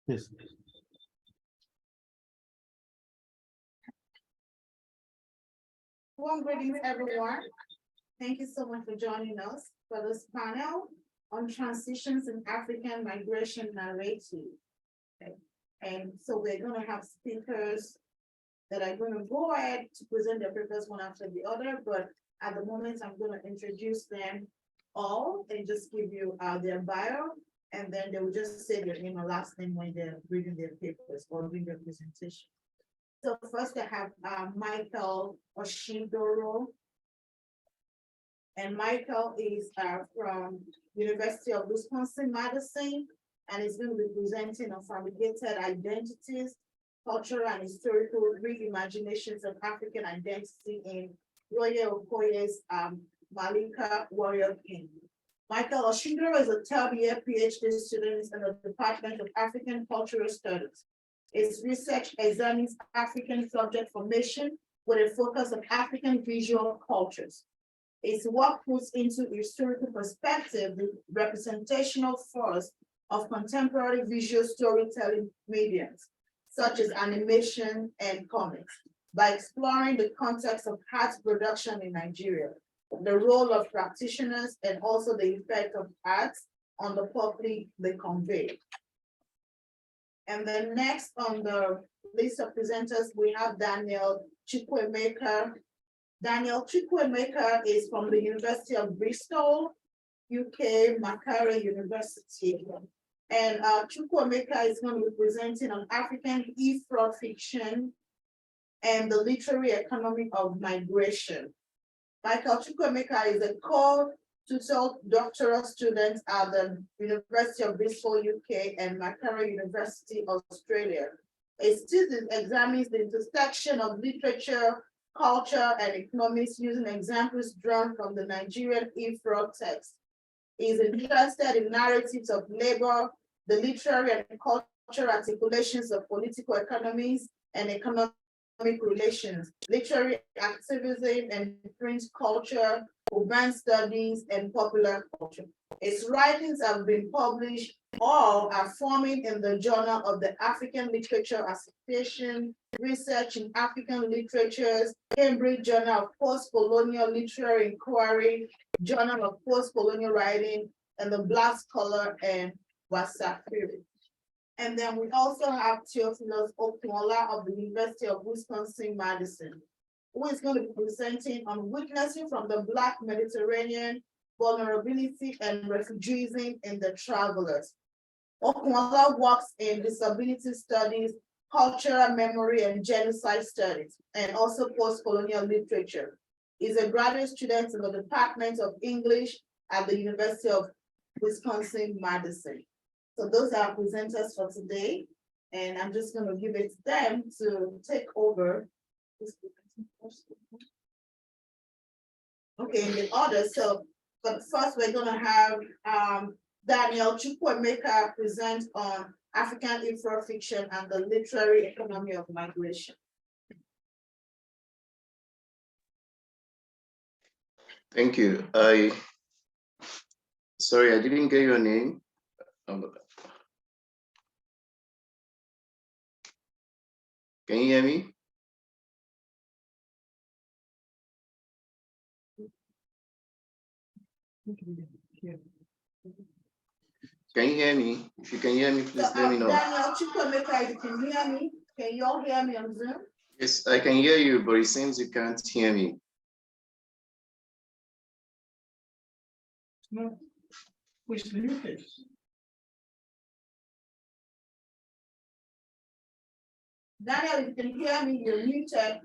Yes. Warm greetings, everyone. Thank you so much for joining us for this panel on transitions in African migration narrative. Okay. And so we're going to have speakers that are going to go ahead to present their papers one after the other, but at the moment, I'm going to introduce them all and just give you their bio, and then they will just say their name and last name when they're reading their papers or reading their presentation. So first I have Michael Oshindoro. And Michael is from University of Wisconsin-Madison, and is going to be presenting on fabricated identities, cultural and historical reimaginations of African identity in Royal Okoye's Malika Warrior King. Michael Oshindoro is a third-year PhD student in the Department of African Cultural Studies. His research examines African subject formation with a focus on African visual cultures. His work puts into historical perspective the representational force of contemporary visual storytelling mediums, such as animation and comics, by exploring the context of art production in Nigeria, the role of practitioners, and also the effect of art on the public they convey. And then next on the list of presenters, we have Daniel Chukwuemeka. Daniel Chukwuemeka is from the University of Bristol, UK, Makerere University. And Chukwuemeka is going to be presenting on African Afro fiction and the literary economy of migration. Michael Chukwuemeka is a co-tutor doctoral student at the University of Bristol, UK, and Makerere University, Australia. A student examines the intersection of literature, culture, and economics using examples drawn from the Nigerian Afro text. He is interested in narratives of labor, the literary and cultural articulations of political economies and economic relations, literary activism and print culture, urban studies, and popular culture. His writings have been published or are forming in the Journal of the African Literature Association, Research in African Literatures, Cambridge Journal of Post-Colonial Literary Inquiry, Journal of Post-Colonial Writing, and the Black Scholar and Wasafiri. And then we also have Theophilus Okunola of the University of Wisconsin-Madison, who is going to be presenting on witnessing from the Black Mediterranean, vulnerability and refugeeism in the travelers. Okunola works in disability studies, cultural memory and genocide studies, and also post-colonial literature. He's a graduate student in the Department of English at the University of Wisconsin-Madison. So those are our presenters for today, and I'm just going to give it to them to take over. Okay, in the order. So, but first we're going to have Daniel Chukwuemeka present on African Afro fiction and the literary economy of migration. Thank you. Sorry, I didn't get your name. Can you hear me? Can you hear me? If you can hear me, please let me know. Daniel Chukwuemeka, you can hear me? Can you all hear me on Zoom? Yes, I can hear you, but it seems you can't hear me. No, which muted. Daniel, you can hear me, you're muted.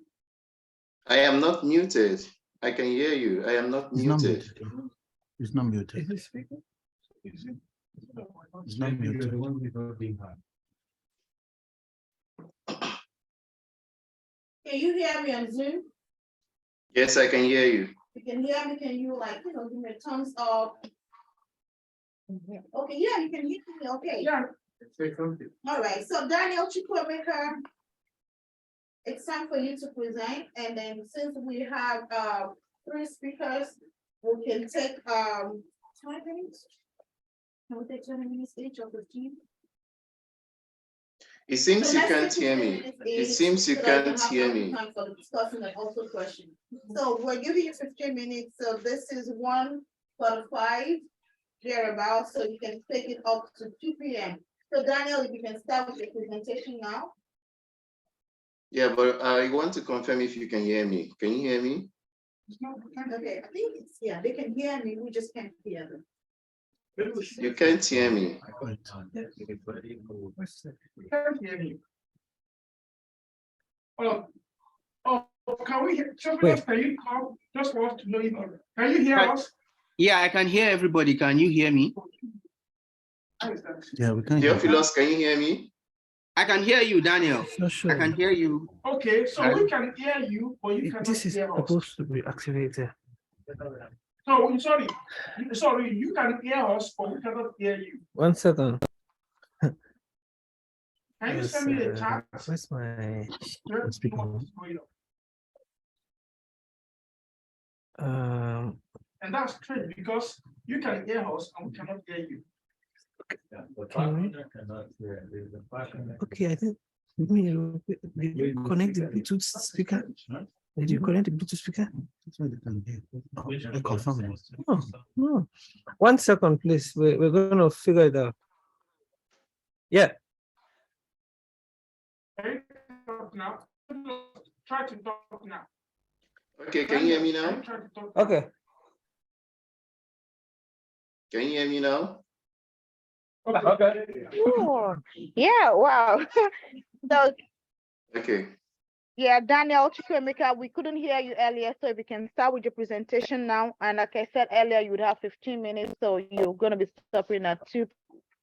I am not muted. I can hear you. I am not muted. It's not muted. Is it speaking? It's not muted. Can you hear me on Zoom? Yes, I can hear you. You can hear me, can you like, give me a thumbs up? Okay, yeah, you can hear me, okay. Yeah. All right, so Daniel Chukwuemeka, it's time for you to present, and then since we have 3 speakers, we can take 20 minutes. Can we take 20 minutes each of the team? It seems So you let's can't take hear 15 me. minutes It each seems you so that we can't have hear plenty me. time for the discussion and also question. So we're giving you 15 minutes, so this is 1:45 thereabouts, so you can take it up to 2 p.m. So Daniel, if you can start with the presentation now. Yeah, but I want to confirm if you can hear me. Can you hear me? Okay, I think it's, yeah, they can hear me, we just can't hear them. You can't hear me. Can't hear you. Oh, can we hear, somebody else, can you come, just want to know, can you hear us? Yeah, I can hear everybody. Can you hear me? Yeah, we can hear you. Theophilus, can you hear me? I can hear you, Daniel. Not sure. I can hear you. Okay, so we can hear you, but you cannot This is hear us. supposed to be activated. So, sorry, you can hear us, but we cannot hear you. 1 second. Can you Yes, send me a chat? where's my Yeah, speaker? what is going on? And that's strange because you can hear us and we cannot hear you. Okay, I think did you connect the Bluetooth speaker? Did you connect the Bluetooth speaker? That's why they can hear. I confirm it. Oh, no. 1 second, please. We're going to figure it out. Yeah. Can you talk now? Try to talk now. Okay, can you hear me Can now? you try to talk now? Okay. Can you hear me now? Okay. Sure. Yeah, wow. So, Okay. yeah, Daniel Chukwemeka, we couldn't hear you earlier, so if you can start with your presentation now. And like I said earlier, you would have 15 minutes, so you're going to be stopping at 2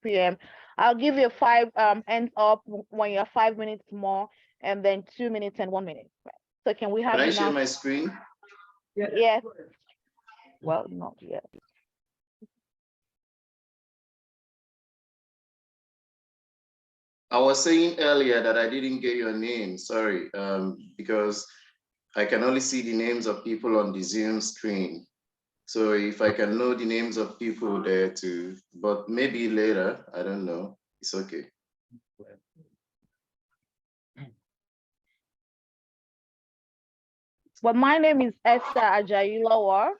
p.m. I'll give you 5 ends up when you're 5 minutes more, and then 2 minutes and 1 minute. Right. So can we have Can I you share now? my screen? Yes. Well, not yet. I was saying earlier that I didn't get your name, sorry, because I can only see the names of people on the Zoom screen. So if I can know the names of people there too, but maybe later, I don't know, it's okay. Well, my name is Esther Ajayi-Lawal,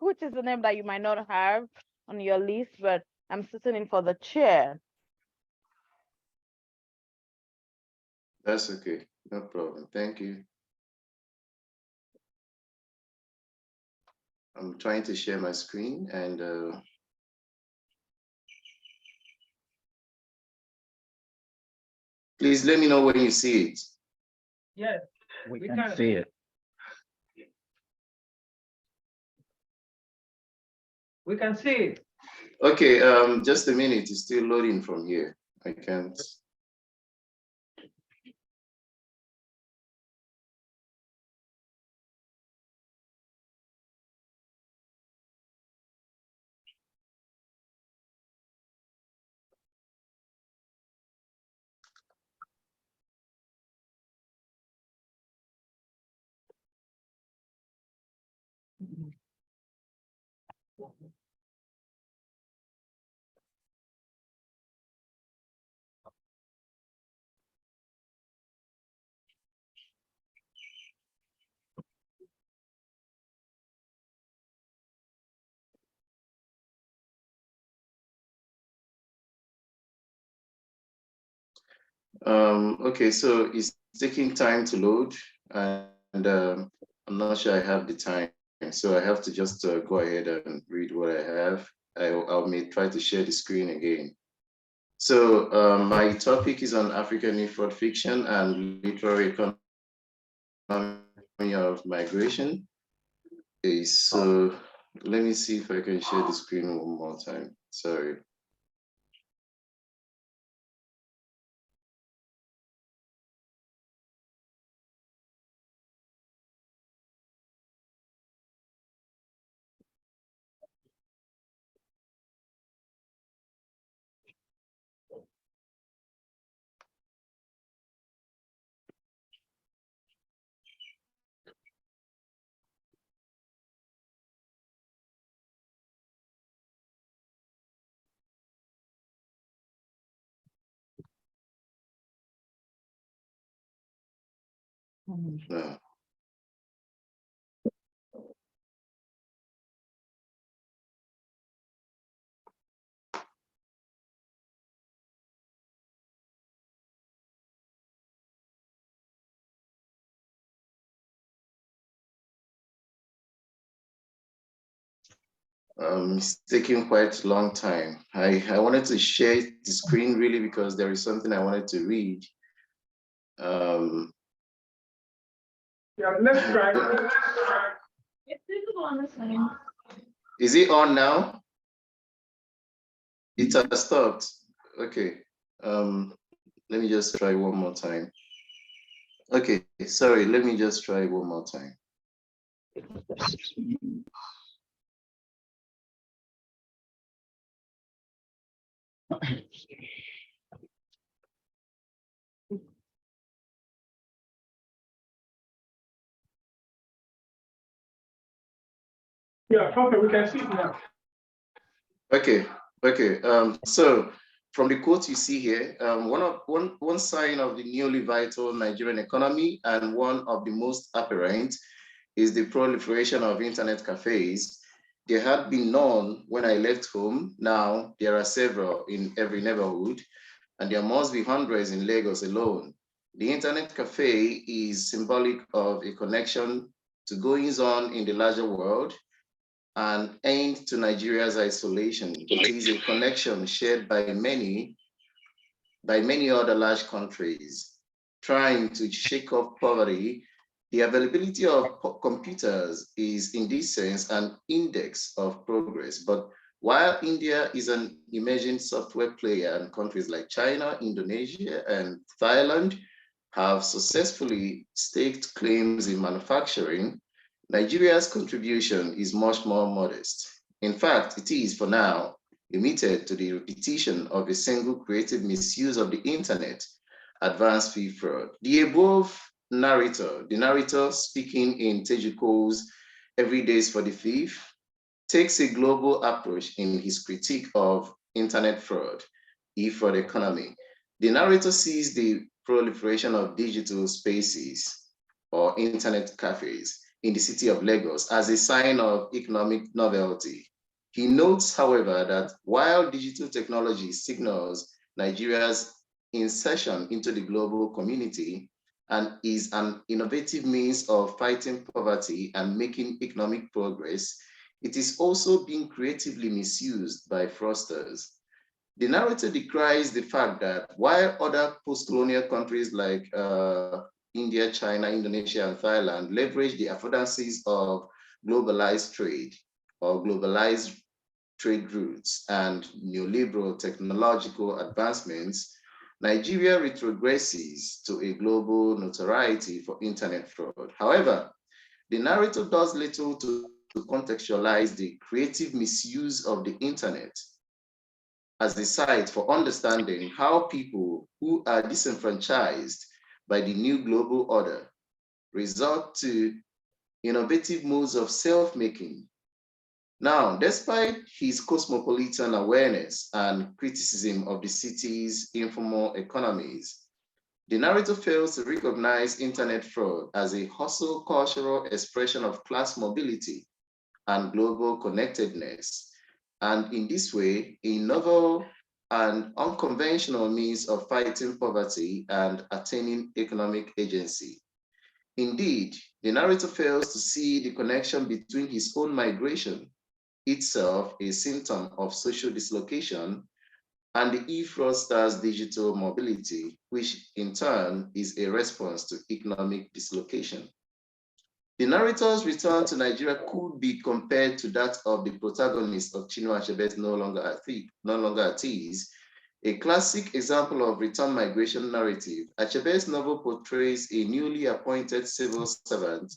which is a name that you might not have on your list, but I'm sitting in for the chair. That's okay, no problem, thank you. I'm trying to share my screen and please let me know when you see it. Yeah, We can see it. we can see it. Okay, just a minute, it's still loading from here. I can't. Okay, so it's taking time to load and I'm not sure I have the time. So I have to just go ahead and read what I have. I may try to share the screen again. So my topic is on African New Fraud Fiction and Literary Economy of Migration. Okay, so let me see if I can share the screen one more time. Sorry. No. It's taking quite a long time. I wanted to share the screen really because there is something I wanted to read. Yeah, let's try. Is it on now? It has stopped. Okay. Let me just try one more time. Okay, sorry, let me just try one more time. Yeah, okay, we can see it now. Okay. So from the quote you see here, one sign of the newly vital Nigerian economy and one of the most apparent is the proliferation of internet cafes. There had been none when I left home. Now there are several in every neighborhood, and there must be hundreds in Lagos alone. The internet cafe is symbolic of a connection to goings on in the larger world and end to Nigeria's isolation. It is a connection shared by many other large countries trying to shake off poverty. The availability of computers is in this sense an index of progress. But while India is an emerging software player and countries like China, Indonesia, and Thailand have successfully staked claims in manufacturing, Nigeria's contribution is much more modest. In fact, it is for now limited to the repetition of a single creative misuse of the internet, advanced fee fraud. The above narrator, the narrator speaking in Tejuko's Every Day is for the Thief, takes a global approach in his critique of internet fraud, e-fraud economy. The narrator sees the proliferation of digital spaces or internet cafes in the city of Lagos as a sign of economic novelty. He notes, however, that while digital technology signals Nigeria's insertion into the global community and is an innovative means of fighting poverty and making economic progress, it is also being creatively misused by fraudsters. The narrator decries the fact that while other post-colonial countries like India, China, Indonesia, and Thailand leverage the affordances of globalized trade or globalized trade routes and neoliberal technological advancements, Nigeria retrogresses to a global notoriety for internet fraud. However, the narrator does little to contextualize the creative misuse of the internet as a site for understanding how people who are disenfranchised by the new global order resort to innovative modes of self-making. Now, despite his cosmopolitan awareness and criticism of the city's informal economies, the narrator fails to recognize internet fraud as a hostile cultural expression of class mobility and global connectedness, and in this way, a novel and unconventional means of fighting poverty and attaining economic agency. Indeed, the narrator fails to see the connection between his own migration, itself a symptom of social dislocation, and the e-fraudsters' digital mobility, which in turn is a response to economic dislocation. The narrator's return to Nigeria could be compared to that of the protagonist of Chinua Achebe's No Longer at Ease, a classic example of return migration narrative. Achebe's novel portrays a newly appointed civil servant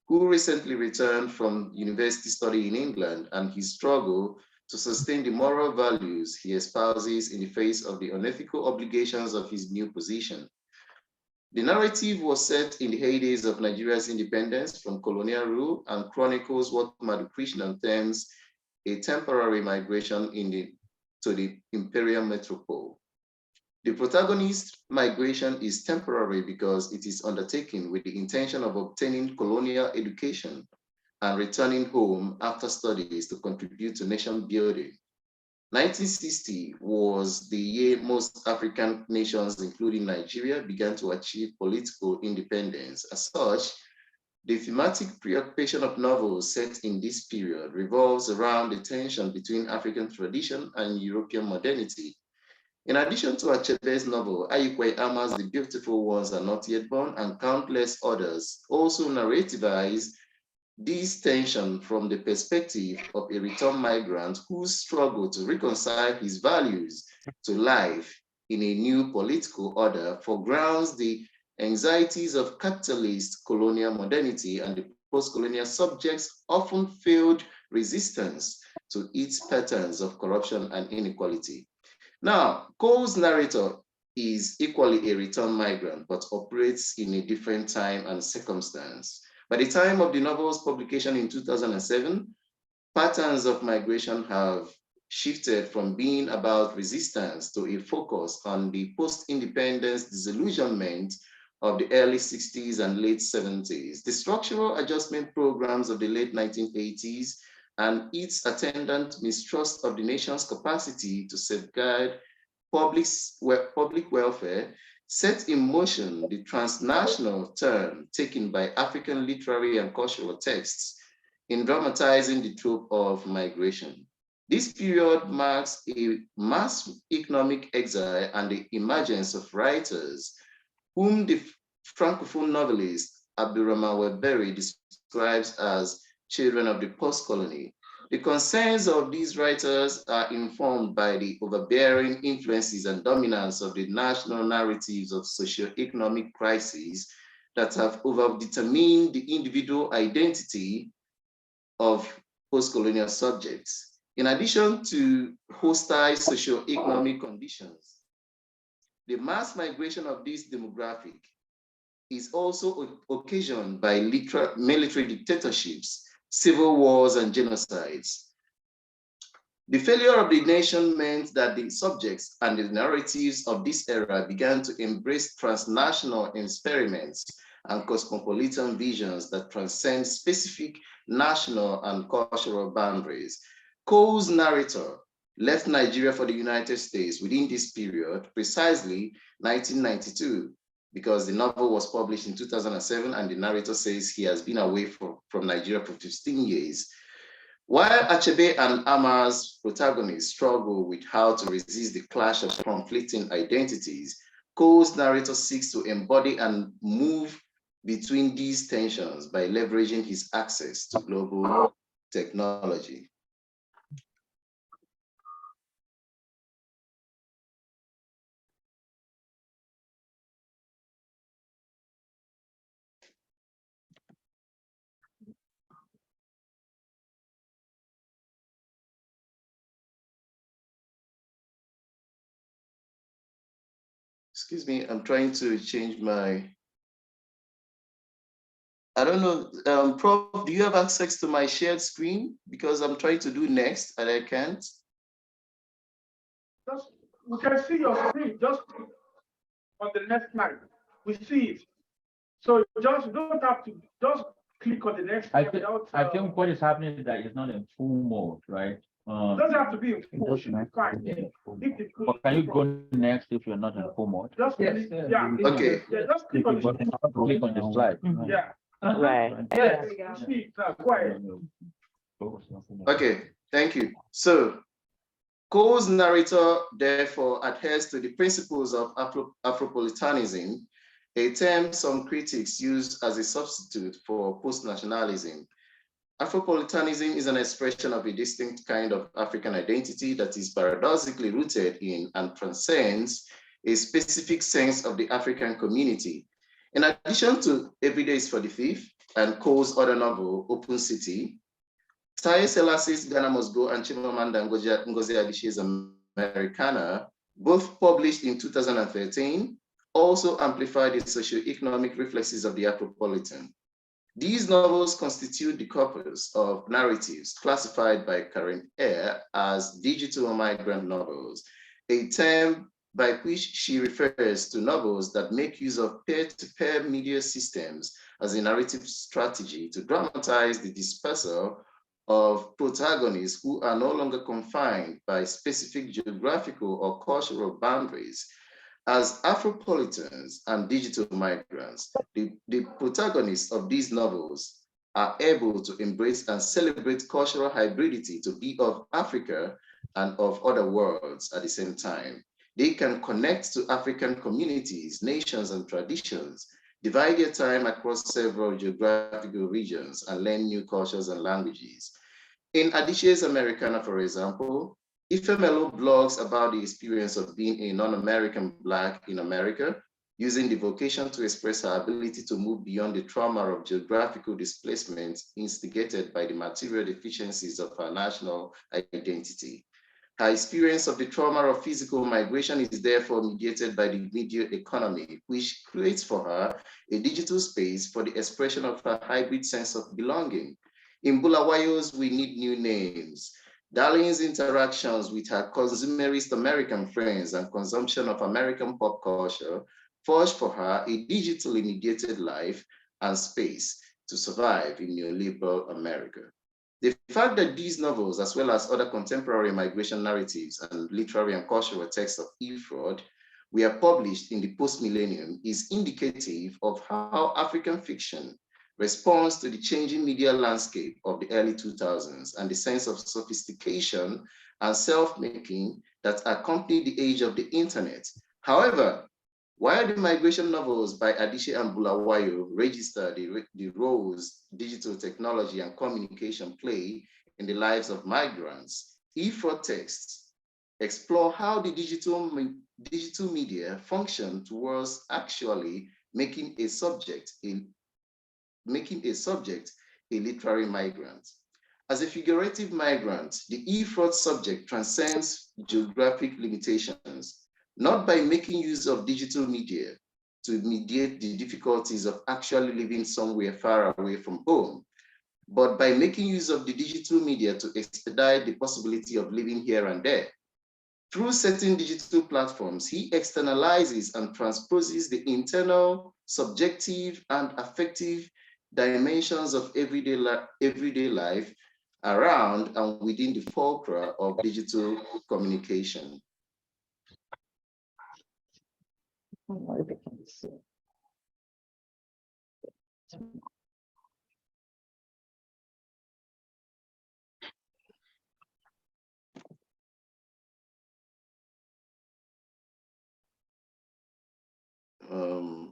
who recently returned from university study in England and his struggle to sustain the moral values he espouses in the face of the unethical obligations of his new position. The narrative was set in the heydays of Nigeria's independence from colonial rule and chronicles what Madhu Krishnan terms a temporary migration to the imperial metropole. The protagonist's migration is temporary because it is undertaken with the intention of obtaining colonial education and returning home after studies to contribute to nation building. 1960 was the year most African nations, including Nigeria, began to achieve political independence. As such, the thematic preoccupation of novels set in this period revolves around the tension between African tradition and European modernity. In addition to Achebe's novel, Ayikwe Ama's The Beautiful Ones Are Not Yet Born and countless others also narrativize this tension from the perspective of a returned migrant whose struggle to reconcile his values to life in a new political order foregrounds the anxieties of capitalist colonial modernity and the post-colonial subjects' often failed resistance to its patterns of corruption and inequality. Now, Cole's narrator is equally a returned migrant, but operates in a different time and circumstance. By the time of the novel's publication in 2007, patterns of migration have shifted from being about resistance to a focus on the post-independence disillusionment of the early 60s and late 70s. The structural adjustment programs of the late 1980s and its attendant mistrust of the nation's capacity to safeguard public welfare set in motion the transnational turn taken by African literary and cultural texts in dramatizing the trope of migration. This period marks a mass economic exile and the emergence of writers whom the Francophone novelist Abdurrahman Weberi describes as children of the post-colony. The concerns of these writers are informed by the overbearing influences and dominance of the national narratives of socio-economic crises that have overdetermined the individual identity of post-colonial subjects. In addition to hostile socio-economic conditions, the mass migration of this demographic is also occasioned by military dictatorships, civil wars, and genocides. The failure of the nation meant that the subjects and the narratives of this era began to embrace transnational experiments and cosmopolitan visions that transcend specific national and cultural boundaries. Cole's narrator left Nigeria for the United States within this period, precisely 1992, because the novel was published in 2007 and the narrator says he has been away from Nigeria for 15 years. While Achebe and Ama's protagonists struggle with how to resist the clash of conflicting identities, Cole's narrator seeks to embody and move between these tensions by leveraging his access to global technology. Excuse me, I'm trying to change my, I don't know, Prof, do you have access to my shared screen? Because I'm trying to do next and I can't. Just, we can see your screen just on the next slide. We see it. So just don't have to, just click on the next slide. I think what is happening is that it's not in full mode, right? It doesn't have to be in full. It's fine. But can you go next if you're not in full mode? Just Yes, yeah. Okay. Yeah, just click on the Click on the slide. yeah. Right. Yeah. You see, go ahead. Okay, thank you. So, Cole's narrator therefore adheres to the principles of Afropolitanism, a term some critics use as a substitute for post-nationalism. Afropolitanism is an expression of a distinct kind of African identity that is paradoxically rooted in and transcends a specific sense of the African community. In addition to Every Day is for the Thief and Cole's other novel, Open City, Taye Selassie's Ghana Must Go and Chimamanda Ngozi Adichie's Americana, both published in 2013, also amplified the socioeconomic reflexes of the Afropolitan. These novels constitute the corpus of narratives classified by Karen Eyre as digital migrant novels, a term by which she refers to novels that make use of peer-to-peer media systems as a narrative strategy to dramatize the dispersal of protagonists who are no longer confined by specific geographical or cultural boundaries. As Afropolitans and digital migrants, the protagonists of these novels are able to embrace and celebrate cultural hybridity to be of Africa and of other worlds at the same time. They can connect to African communities, nations, and traditions, divide their time across several geographical regions, and learn new cultures and languages. In Adishe's Americana, for example, Ifemelo blogs about the experience of being a non-American Black in America, using the vocation to express her ability to move beyond the trauma of geographical displacement instigated by the material deficiencies of her national identity. Her experience of the trauma of physical migration is therefore mediated by the media economy, which creates for her a digital space for the expression of her hybrid sense of belonging. In Bulawayo's We Need New Names, Darlene's interactions with her consumerist American friends and consumption of American pop culture forged for her a digitally mediated life and space to survive in neoliberal America. The fact that these novels, as well as other contemporary migration narratives and literary and cultural texts of Ifrod, were published in the post-millennium is indicative of how African fiction responds to the changing media landscape of the early 2000s and the sense of sophistication and self-making that accompanied the age of the internet. However, while the migration novels by Adishe and Bulawayo register the roles digital technology and communication play in the lives of migrants, Ifrod texts explore how the digital media function towards actually making a subject a literary migrant. As a figurative migrant, the Ifrod subject transcends geographic limitations, not by making use of digital media to mediate the difficulties of actually living somewhere far away from home, but by making use of the digital media to expedite the possibility of living here and there. Through certain digital platforms, he externalizes and transposes the internal, subjective, and affective dimensions of everyday life around and within the fulcra of digital communication.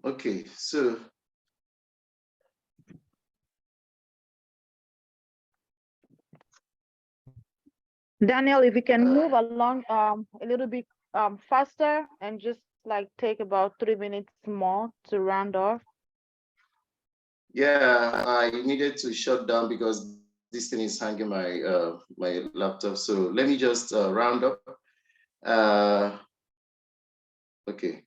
Okay, so Daniel, if you can move along a little bit faster and just like take about 3 minutes more to round off. Yeah, I needed to shut down because this thing is hanging my my laptop. So let me just round up. Okay.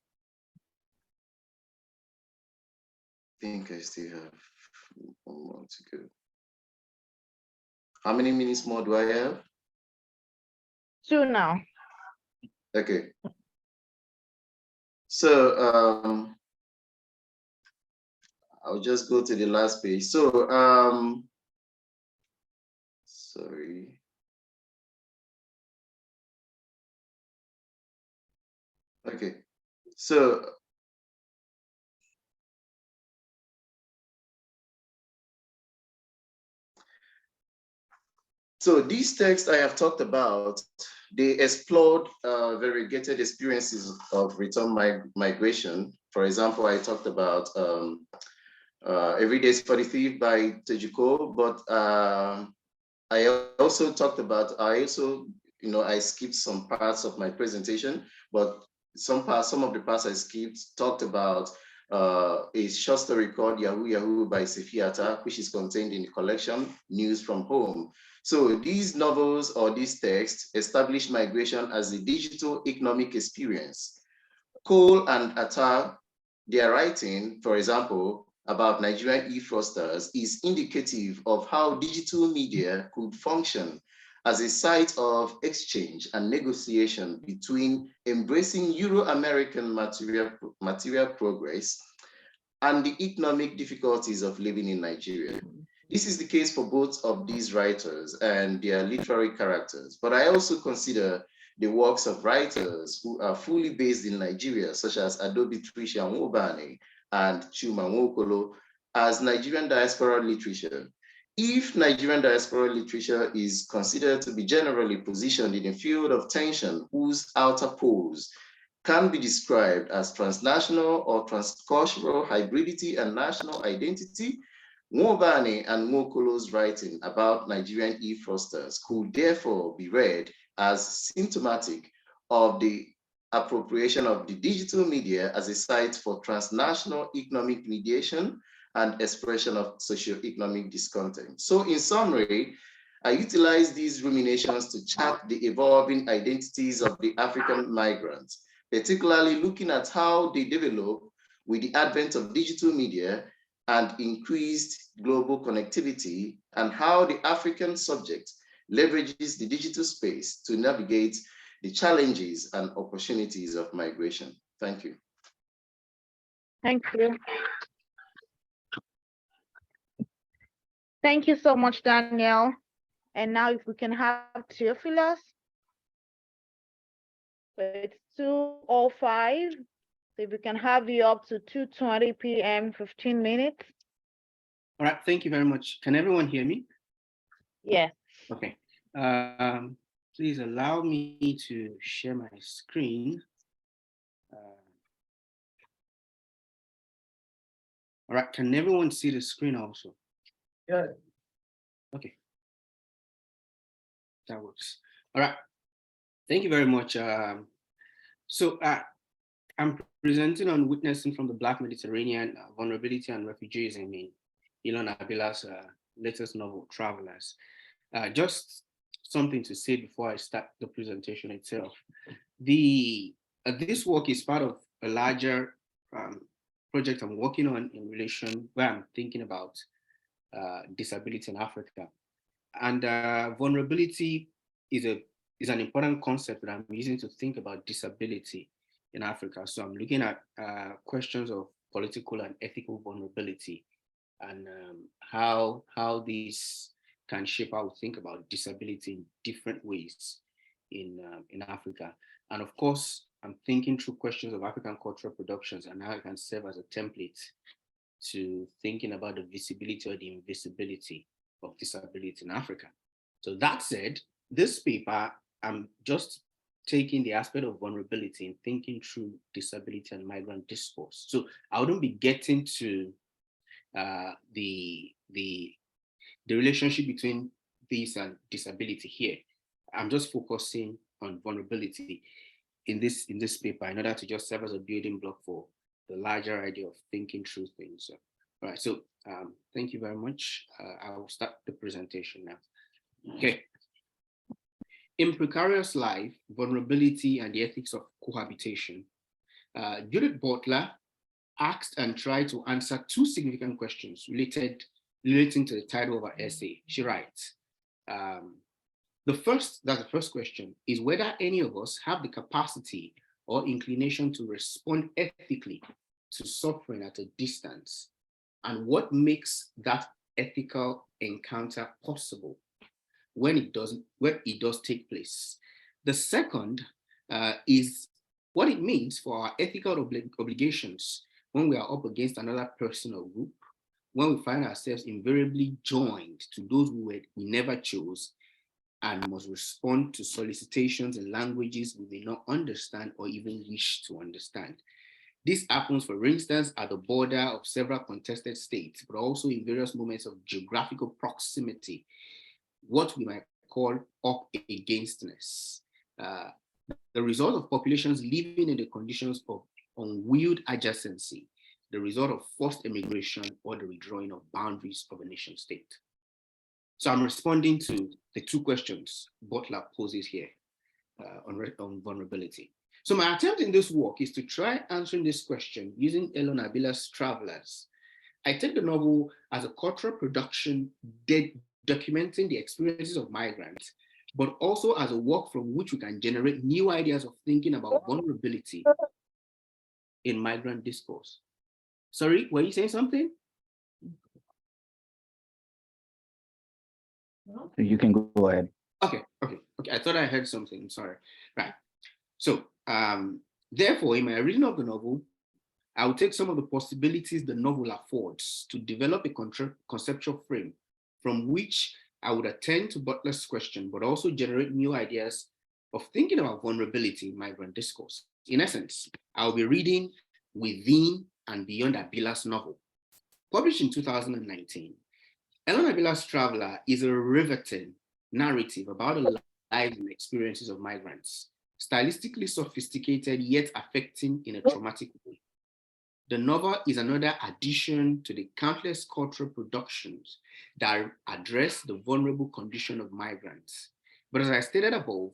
I think I still have 1 more to go. How many minutes more do I have? 2 now. Okay. So I'll just go to the last page. So sorry. Okay. So these texts I have talked about, they explored variegated experiences of return migration. For example, I talked about Every Day is for the Thief by Tejuko, but I also talked about, I skipped some parts of my presentation, but some of the parts I skipped talked about a short story called Yahoo Yahoo by Sefiata, which is contained in the collection News from Home. So these novels or these texts establish migration as a digital economic experience. Cole and Attar, their writing, for example, about Nigerian e-fraudsters is indicative of how digital media could function as a site of exchange and negotiation between embracing Euro-American material progress and the economic difficulties of living in Nigeria. This is the case for both of these writers and their literary characters, but I also consider the works of writers who are fully based in Nigeria, such as Adobe Tricia Nwobani and Chuma Nwokolo, as Nigerian diaspora literature. If Nigerian diaspora literature is considered to be generally positioned in a field of tension whose outer poles can be described as transnational or transcultural hybridity and national identity, Nwobani and Nwokolo's writing about Nigerian e-fraudsters could therefore be read as symptomatic of the appropriation of the digital media as a site for transnational economic mediation and expression of socio-economic discontent. So in summary, I utilize these ruminations to chart the evolving identities of the African migrants, particularly looking at how they develop with the advent of digital media and increased global connectivity, and how the African subject leverages the digital space to navigate the challenges and opportunities of migration. Thank you. Thank you. Thank you so much, Daniel. And now if we can have Theophilus. So it's 2:05. So if we can have you up to 2:20 p.m., 15 minutes. All right, thank you very much. Can everyone hear me? Yes. Okay. Please allow me to share my screen. All right, can everyone see the screen also? Yeah. Okay. That works. All right. Thank you very much. I'm presenting on Witnessing from the Black Mediterranean, Vulnerability and Refugees in Elon Abila's latest novel, Travelers. Just something to say before I start the presentation itself. This work is part of a larger project I'm working on in relation where I'm thinking about disability in Africa. And vulnerability is an important concept that I'm using to think about disability in Africa. So I'm looking at questions of political and ethical vulnerability and how these can shape how we think about disability in different ways in Africa. And of course, I'm thinking through questions of African cultural productions and how it can serve as a template to thinking about the visibility or the invisibility of disability in Africa. So that said, this paper, I'm just taking the aspect of vulnerability and thinking through disability and migrant discourse. So I wouldn't be getting to the relationship between this and disability here. I'm just focusing on vulnerability in this paper in order to just serve as a building block for the larger idea of thinking through things. All right, so thank you very much. I will start the presentation now. Okay. In Precarious Life, Vulnerability and the Ethics of Cohabitation, Judith Butler asked and tried to answer two significant questions relating to the title of her essay. She writes, the first question, is whether any of us have the capacity or inclination to respond ethically to suffering at a distance, and what makes that ethical encounter possible when it does take place. The second is what it means for our ethical obligations when we are up against another person or group, when we find ourselves invariably joined to those we never chose and must respond to solicitations in languages we may not understand or even wish to understand. This happens, for instance, at the border of several contested states, but also in various moments of geographical proximity, what we might call up againstness. The result of populations living in the conditions of unwilled adjacency, the result of forced immigration or the redrawing of boundaries of a nation state. So I'm responding to the two questions Butler poses here on vulnerability. So my attempt in this work is to try answering this question using Elon Abila's Travelers. I take the novel as a cultural production documenting the experiences of migrants but also as a work from which we can generate new ideas of thinking about vulnerability in migrant discourse. Sorry, were you saying something? You can go ahead. Okay. I thought I heard something. I'm sorry. Right. So, therefore, in my reading of the novel, I will take some of the possibilities the novel affords to develop a conceptual frame from which I would attend to Butler's question, but also generate new ideas of thinking about vulnerability in migrant discourse. In essence, I'll be reading within and beyond Abila's novel. Published in 2019, Ellen Abila's Traveler is a riveting narrative about the lives and experiences of migrants, stylistically sophisticated yet affecting in a traumatic way. The novel is another addition to the countless cultural productions that address the vulnerable condition of migrants. But as I stated above,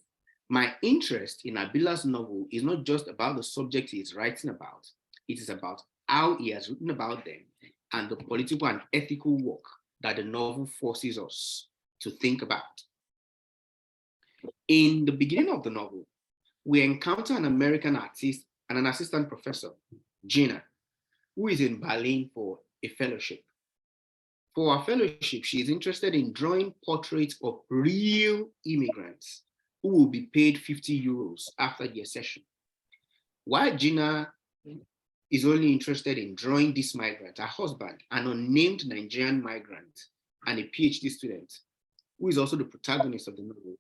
my interest in Abila's novel is not just about the subject he is writing about, it is about how he has written about them and the political and ethical work that the novel forces us to think about. In the beginning of the novel, we encounter an American artist and an assistant professor, Gina, who is in Berlin for a fellowship. For her fellowship, she is interested in drawing portraits of real immigrants who will be paid 50 euros after their session. While Gina is only interested in drawing this migrant, her husband, an unnamed Nigerian migrant and a PhD student, who is also the protagonist of the novel,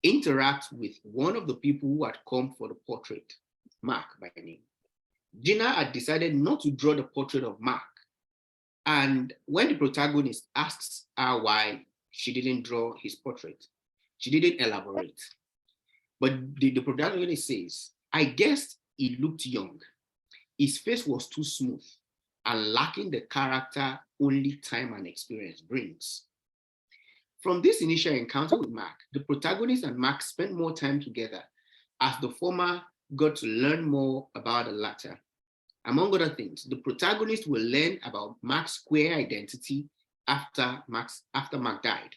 interacts with one of the people who had come for the portrait, Mark by name. Gina had decided not to draw the portrait of Mark. And when the protagonist asks her why she didn't draw his portrait, she didn't elaborate. But the protagonist says, I guessed he looked young. His face was too smooth and lacking the character only time and experience brings. From this initial encounter with Mark, the protagonist and Mark spent more time together as the former got to learn more about the latter. Among other things, the protagonist will learn about Mark's queer identity after Mark died.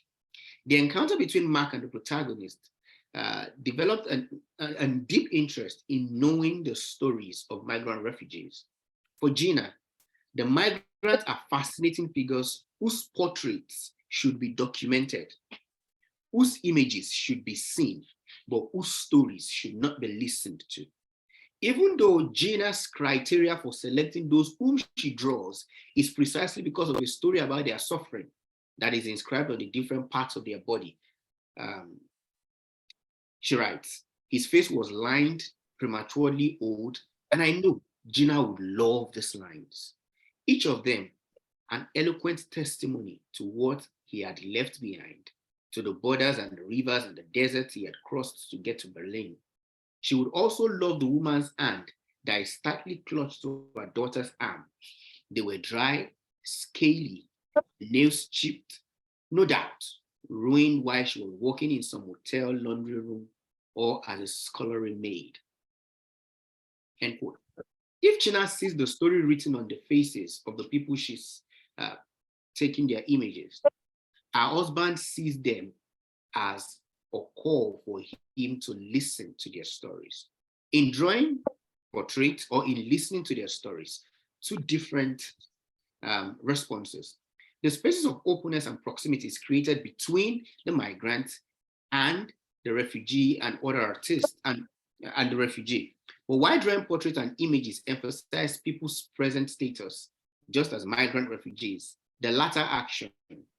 The encounter between Mark and the protagonist developed a deep interest in knowing the stories of migrant refugees. For Gina, the migrants are fascinating figures whose portraits should be documented, whose images should be seen, but whose stories should not be listened to. Even though Gina's criteria for selecting those whom she draws is precisely because of the story about their suffering that is inscribed on the different parts of their body. She writes, his face was lined, prematurely old, and I knew Gina would love these lines. Each of them an eloquent testimony to what he had left behind, to the borders and the rivers and the deserts he had crossed to get to Berlin. She would also love the woman's hand that is tightly clutched to her daughter's arm. They were dry, scaly, nails chipped, no doubt, ruined while she was working in some hotel laundry room or as a scullery maid. End quote. If Gina sees the story written on the faces of the people she's taking their images, her husband sees them as a call for him to listen to their stories. In drawing portraits or in listening to their stories, two different responses. The spaces of openness and proximity is created between the migrant and the refugee and other artists and the refugee. But while drawing portraits and images emphasize people's present status, just as migrant refugees, the latter action,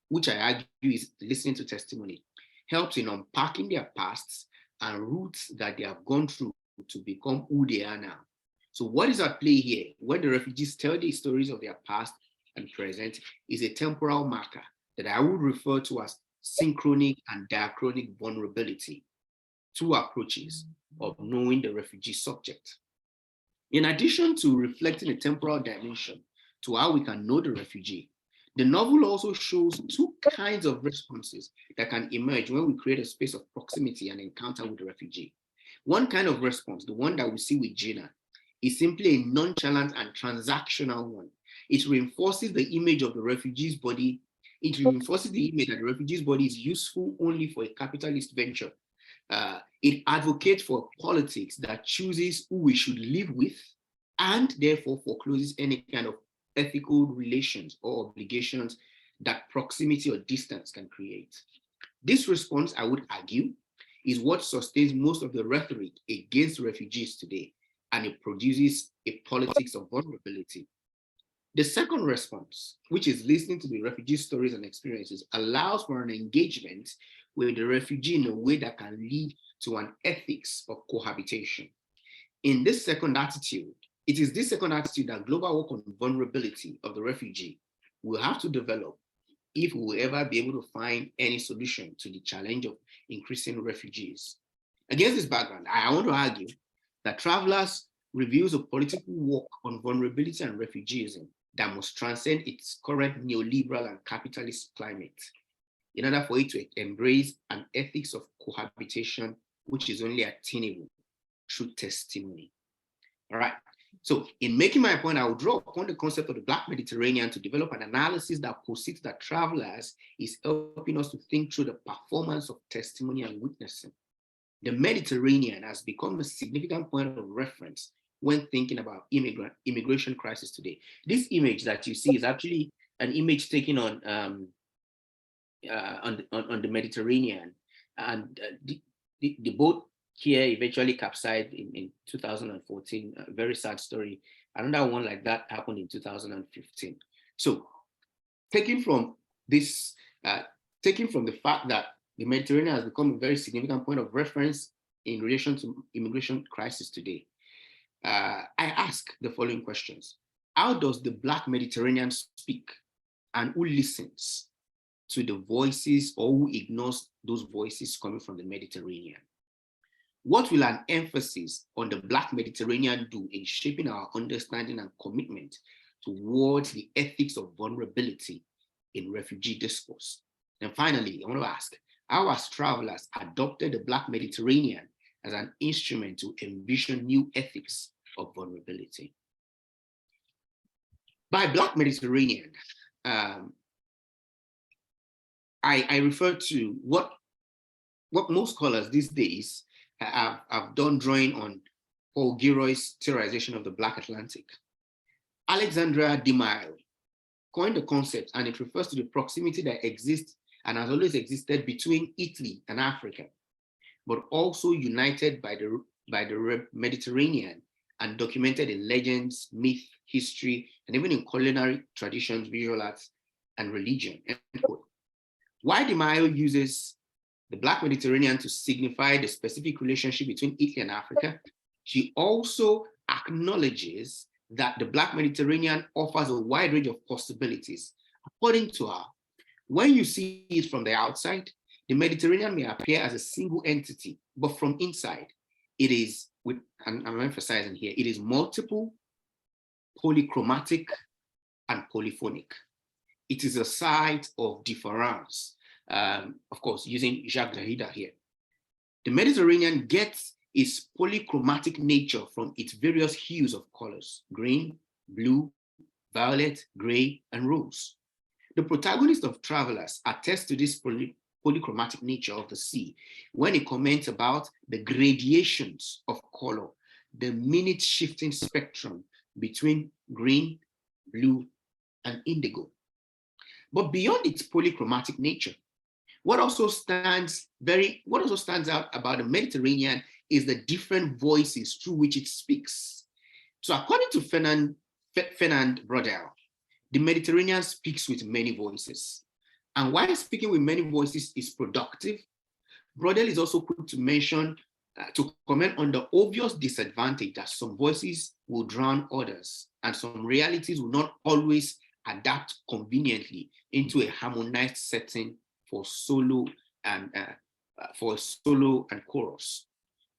which I argue is listening to testimony, helps in unpacking their pasts and roots that they have gone through to become who they are now. So what is at play here? When the refugees tell the stories of their past and present is a temporal marker that I would refer to as synchronic and diachronic vulnerability, two approaches of knowing the refugee subject. In addition to reflecting a temporal dimension to how we can know the refugee, the novel also shows two kinds of responses that can emerge when we create a space of proximity and encounter with the refugee. One kind of response, the one that we see with Gina, is simply a nonchalant and transactional one. It reinforces the image of the refugee's body It reinforces the image that the refugee's body is useful only for a capitalist venture. It advocates for politics that chooses who we should live with and therefore forecloses any kind of ethical relations or obligations that proximity or distance can create. This response, I would argue, is what sustains most of the rhetoric against refugees today, and it produces a politics of vulnerability. The second response, which is listening to the refugee stories and experiences, allows for an engagement with the refugee in a way that can lead to an ethics of cohabitation. In this second attitude, it is this second attitude that global work on vulnerability of the refugee will have to develop if we will ever be able to find any solution to the challenge of increasing refugees. Against this background, I want to argue that Travelers reveals a political work on vulnerability and refugeeism that must transcend its current neoliberal and capitalist climate in order for it to embrace an ethics of cohabitation, which is only attainable through testimony. All right. So in making my point, I will draw upon the concept of the Black Mediterranean to develop an analysis that posits that Travelers is helping us to think through the performance of testimony and witnessing. The Mediterranean has become a significant point of reference when thinking about immigration crisis today. This image that you see is actually an image taken on the Mediterranean, and the boat here eventually capsized in 2014. A very sad story. Another one like that happened in 2015. So, taking from this, taking from the fact that the Mediterranean has become a very significant point of reference in relation to immigration crisis today, I ask the following questions. How does the Black Mediterranean speak, and who listens to the voices or who ignores those voices coming from the Mediterranean? What will an emphasis on the Black Mediterranean do in shaping our understanding and commitment towards the ethics of vulnerability in refugee discourse? And finally, I want to ask, how has Travelers adopted the Black Mediterranean as an instrument to envision new ethics of vulnerability? By Black Mediterranean, I refer to what most scholars these days have done, drawing on Paul Gilroy's theorization of the Black Atlantic. Alexandra de Maio coined the concept, and it refers to the proximity that exists and has always existed between Italy and Africa, but also united by the Mediterranean and documented in legends, myth, history, and even in culinary traditions, visual arts, and religion. Why de Maio uses the Black Mediterranean to signify the specific relationship between Italy and Africa, she also acknowledges that the Black Mediterranean offers a wide range of possibilities. According to her, when you see it from the outside, the Mediterranean may appear as a single entity, but from inside, it is, and I'm emphasizing here, it is multiple, polychromatic, and polyphonic. It is a site of difference, of course, using Jacques Derrida here. The Mediterranean gets its polychromatic nature from its various hues of colors: green, blue, violet, gray, and rose. The protagonist of Travelers attests to this polychromatic nature of the sea when he comments about the gradations of color, the minute shifting spectrum between green, blue, and indigo. But beyond its polychromatic nature, what also stands out about the Mediterranean is the different voices through which it speaks. So according to Fernand Braudel, the Mediterranean speaks with many voices. And while speaking with many voices is productive, Braudel is also quick to mention, to comment on the obvious disadvantage that some voices will drown others, and some realities will not always adapt conveniently into a harmonized setting for solo and chorus.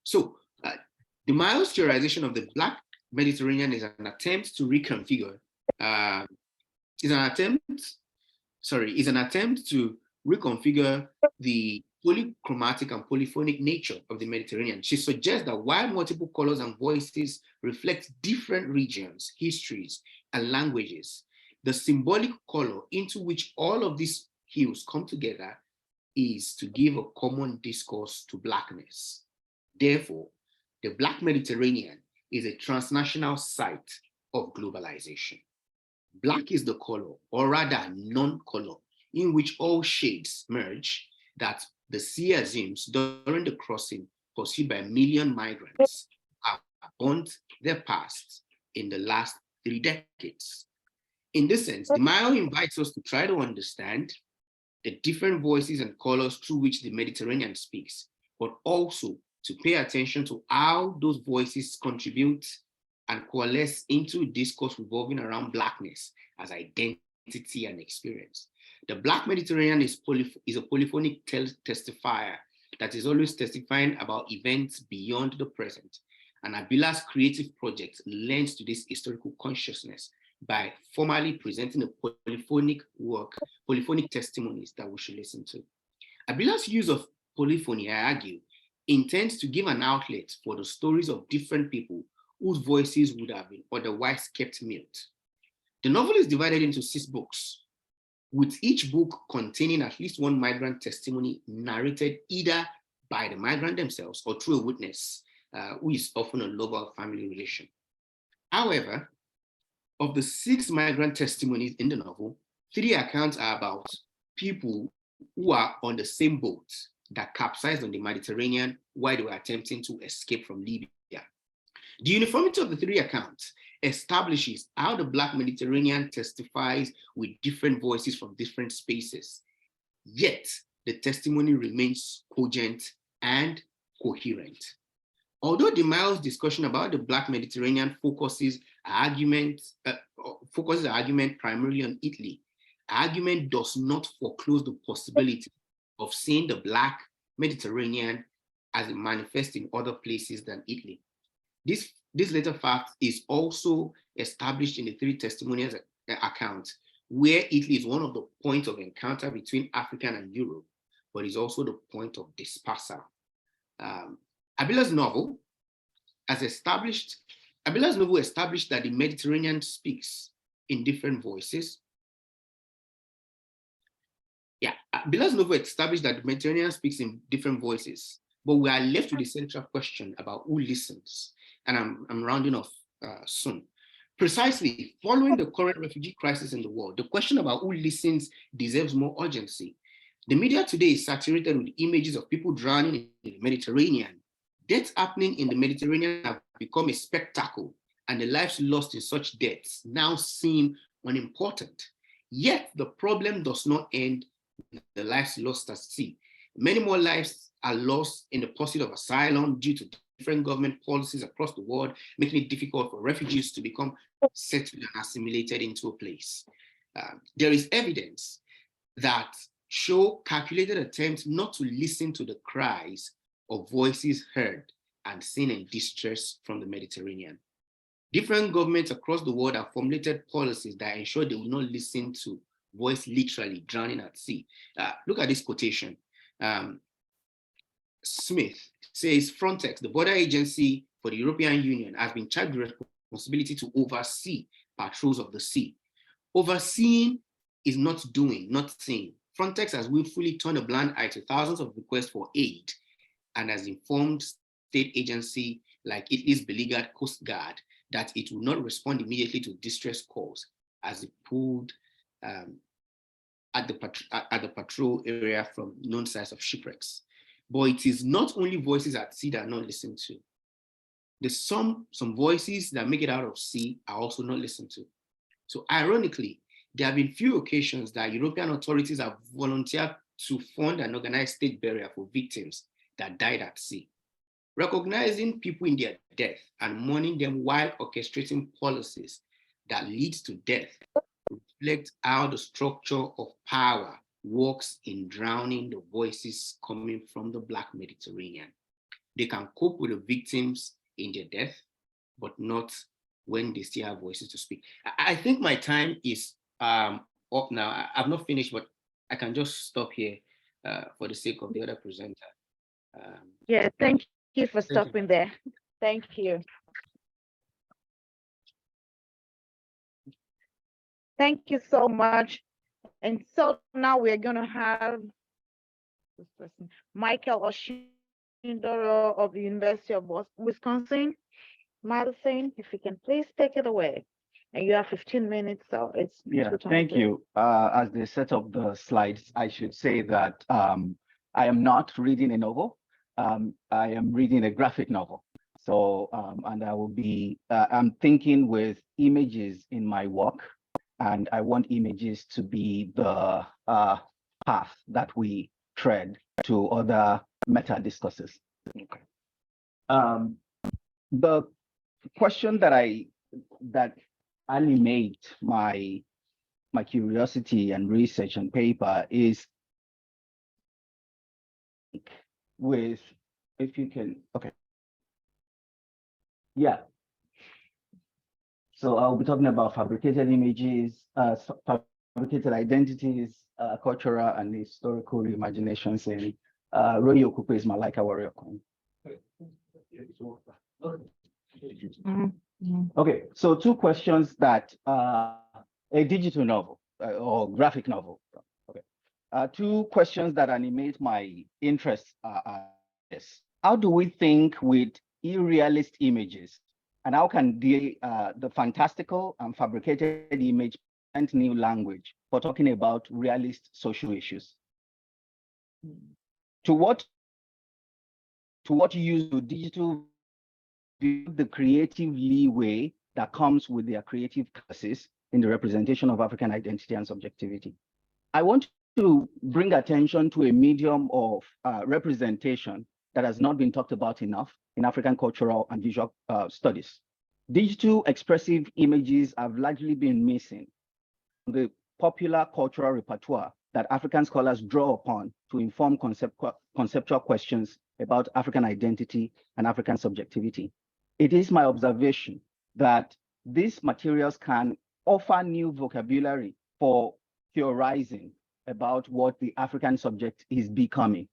So de Maio's theorization of the Black Mediterranean is an attempt to reconfigure, is an attempt to reconfigure the polychromatic and polyphonic nature of the Mediterranean. She suggests that while multiple colors and voices reflect different regions, histories, and languages, the symbolic color into which all of these hills come together is to give a common discourse to Blackness. Therefore, the Black Mediterranean is a transnational site of globalization. Black is the color, or rather non-color, in which all shades merge that the sea assumes during the crossing pursued by a million migrants have burnt their past in the last 3 decades. In this sense, the Mile invites us to try to understand the different voices and colors through which the Mediterranean speaks, but also to pay attention to how those voices contribute and coalesce into a discourse revolving around Blackness as identity and experience. The Black Mediterranean is a polyphonic testifier that is always testifying about events beyond the present. And Abila's creative project lends to this historical consciousness by formally presenting a polyphonic work, polyphonic testimonies that we should listen to. Abila's use of polyphony, I argue, intends to give an outlet for the stories of different people whose voices would have been otherwise kept mute. The novel is divided into 6 books, with each book containing at least one migrant testimony narrated either by the migrant themselves or through a witness, who is often a lover of family relation. However, of the 6 migrant testimonies in the novel, 3 accounts are about people who are on the same boat that capsized on the Mediterranean while they were attempting to escape from Libya. The uniformity of the 3 accounts establishes how the Black Mediterranean testifies with different voices from different spaces, yet the testimony remains cogent and coherent. Although the Miles discussion about the Black Mediterranean focuses argument primarily on Italy, argument does not foreclose the possibility of seeing the Black Mediterranean as it manifests in other places than Italy. This latter fact is also established in the 3 testimonial accounts, where Italy is one of the points of encounter between Africa and Europe, but is also the point of dispersal. Abila's novel established that the Mediterranean speaks in different voices. Abila's novel established that the Mediterranean speaks in different voices, but we are left with the central question about who listens. And I'm rounding off soon. Precisely, following the current refugee crisis in the world, the question about who listens deserves more urgency. The media today is saturated with images of people drowning in the Mediterranean. Deaths happening in the Mediterranean have become a spectacle, and the lives lost in such deaths now seem unimportant. Yet the problem does not end with the lives lost at sea. Many more lives are lost in the pursuit of asylum due to different government policies across the world, making it difficult for refugees to become settled and assimilated into a place. There is evidence that show calculated attempts not to listen to the cries of voices heard and seen in distress from the Mediterranean. Different governments across the world have formulated policies that ensure they will not listen to voice literally drowning at sea. Look at this quotation. Smith says Frontex, the border agency for the European Union, has been charged with responsibility to oversee patrols of the sea. Overseeing is not doing, not seeing. Frontex has willfully turned a blind eye to thousands of requests for aid and has informed state agency like Italy's beleaguered Coast Guard that it will not respond immediately to distress calls as it pulled at the patrol area from known sites of shipwrecks. But it is not only voices at sea that are not listened to. There's some voices that make it out of sea are also not listened to. So ironically, there have been few occasions that European authorities have volunteered to fund and organize state burial for victims that died at sea. Recognizing people in their death and mourning them while orchestrating policies that lead to death reflect how the structure of power works in drowning the voices coming from the Black Mediterranean. They can cope with the victims in their death, but not when they still have voices to speak. I think my time is up now. I've not finished, but I can just stop here for the sake of the other presenter. Yeah, thank you for stopping there. Thank you. Thank you so much, And so now we're gonna have this person, Michael Oshindoro of the University of Wisconsin. Madison, if you can please take it away. And you have 15 minutes, so it's Yeah, 2:23. thank you. As the set of the slides, I should say that I am not reading a novel. I am reading a graphic novel. So, and I will be, I'm thinking with images in my work, and I want images to be the path that we tread to other meta discourses. Okay. The question that animate my curiosity and research and paper is with, if you can, okay. Yeah. So I'll be talking about fabricated images, fabricated identities, cultural and historical imaginations in Roy Okupe's Malaika Warrior Coin. Okay, so two questions that a digital novel or graphic novel. Okay, two questions that animate my interest are this: how do we think with irrealist images, and how can the fantastical and fabricated image present new language for talking about realist social issues? To what use do digital the creative leeway that comes with their creative classes in the representation of African identity and subjectivity? I want to bring attention to a medium of representation that has not been talked about enough in African cultural and visual studies. Digital expressive images have largely been missing from the popular cultural repertoire that African scholars draw upon to inform conceptual questions about African identity and African subjectivity. It is my observation that these materials can offer new vocabulary for theorizing about what the African subject is becoming.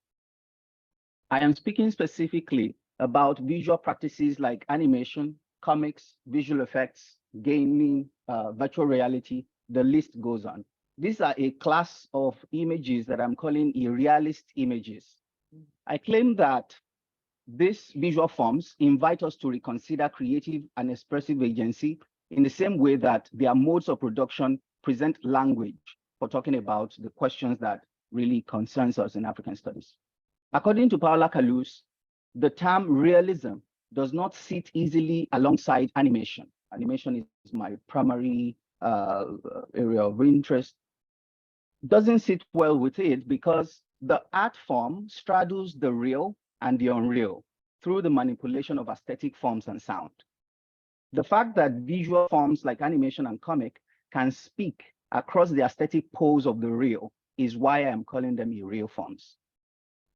I am speaking specifically about visual practices like animation, comics, visual effects, gaming, virtual reality, the list goes on. These are a class of images that I'm calling irrealist images. I claim that these visual forms invite us to reconsider creative and expressive agency in the same way that their modes of production present language for talking about the questions that really concerns us in African studies. According to Paola Kalous, the term realism does not sit easily alongside animation. Animation is my primary area of interest. Doesn't sit well with it because the art form straddles the real and the unreal through the manipulation of aesthetic forms and sound. The fact that visual forms like animation and comic can speak across the aesthetic poles of the real is why I am calling them irreal forms.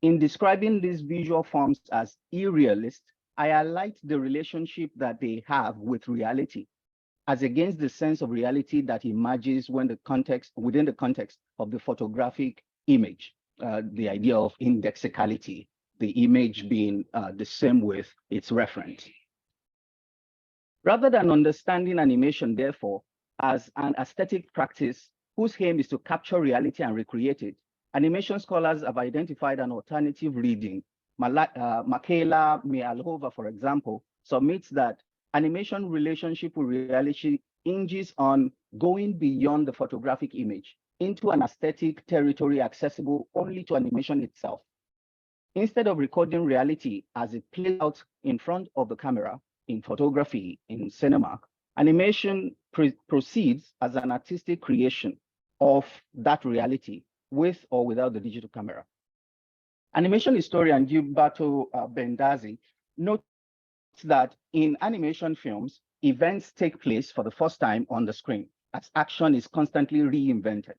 In describing these visual forms as irrealist, I highlight the relationship that they have with reality, as against the sense of reality that emerges when within the context of the photographic image, the idea of indexicality, the image being the same with its reference. Rather than understanding animation, therefore, as an aesthetic practice whose aim is to capture reality and recreate it, animation scholars have identified an alternative reading. Michaela Mialhova, for example, submits that animation relationship with reality hinges on going beyond the photographic image into an aesthetic territory accessible only to animation itself. Instead of recording reality as it plays out in front of the camera, in photography, in cinema, animation proceeds as an artistic creation of that reality with or without the digital camera. Animation historian Gilberto Bendazzi notes that in animation films, events take place for the first time on the screen as action is constantly reinvented.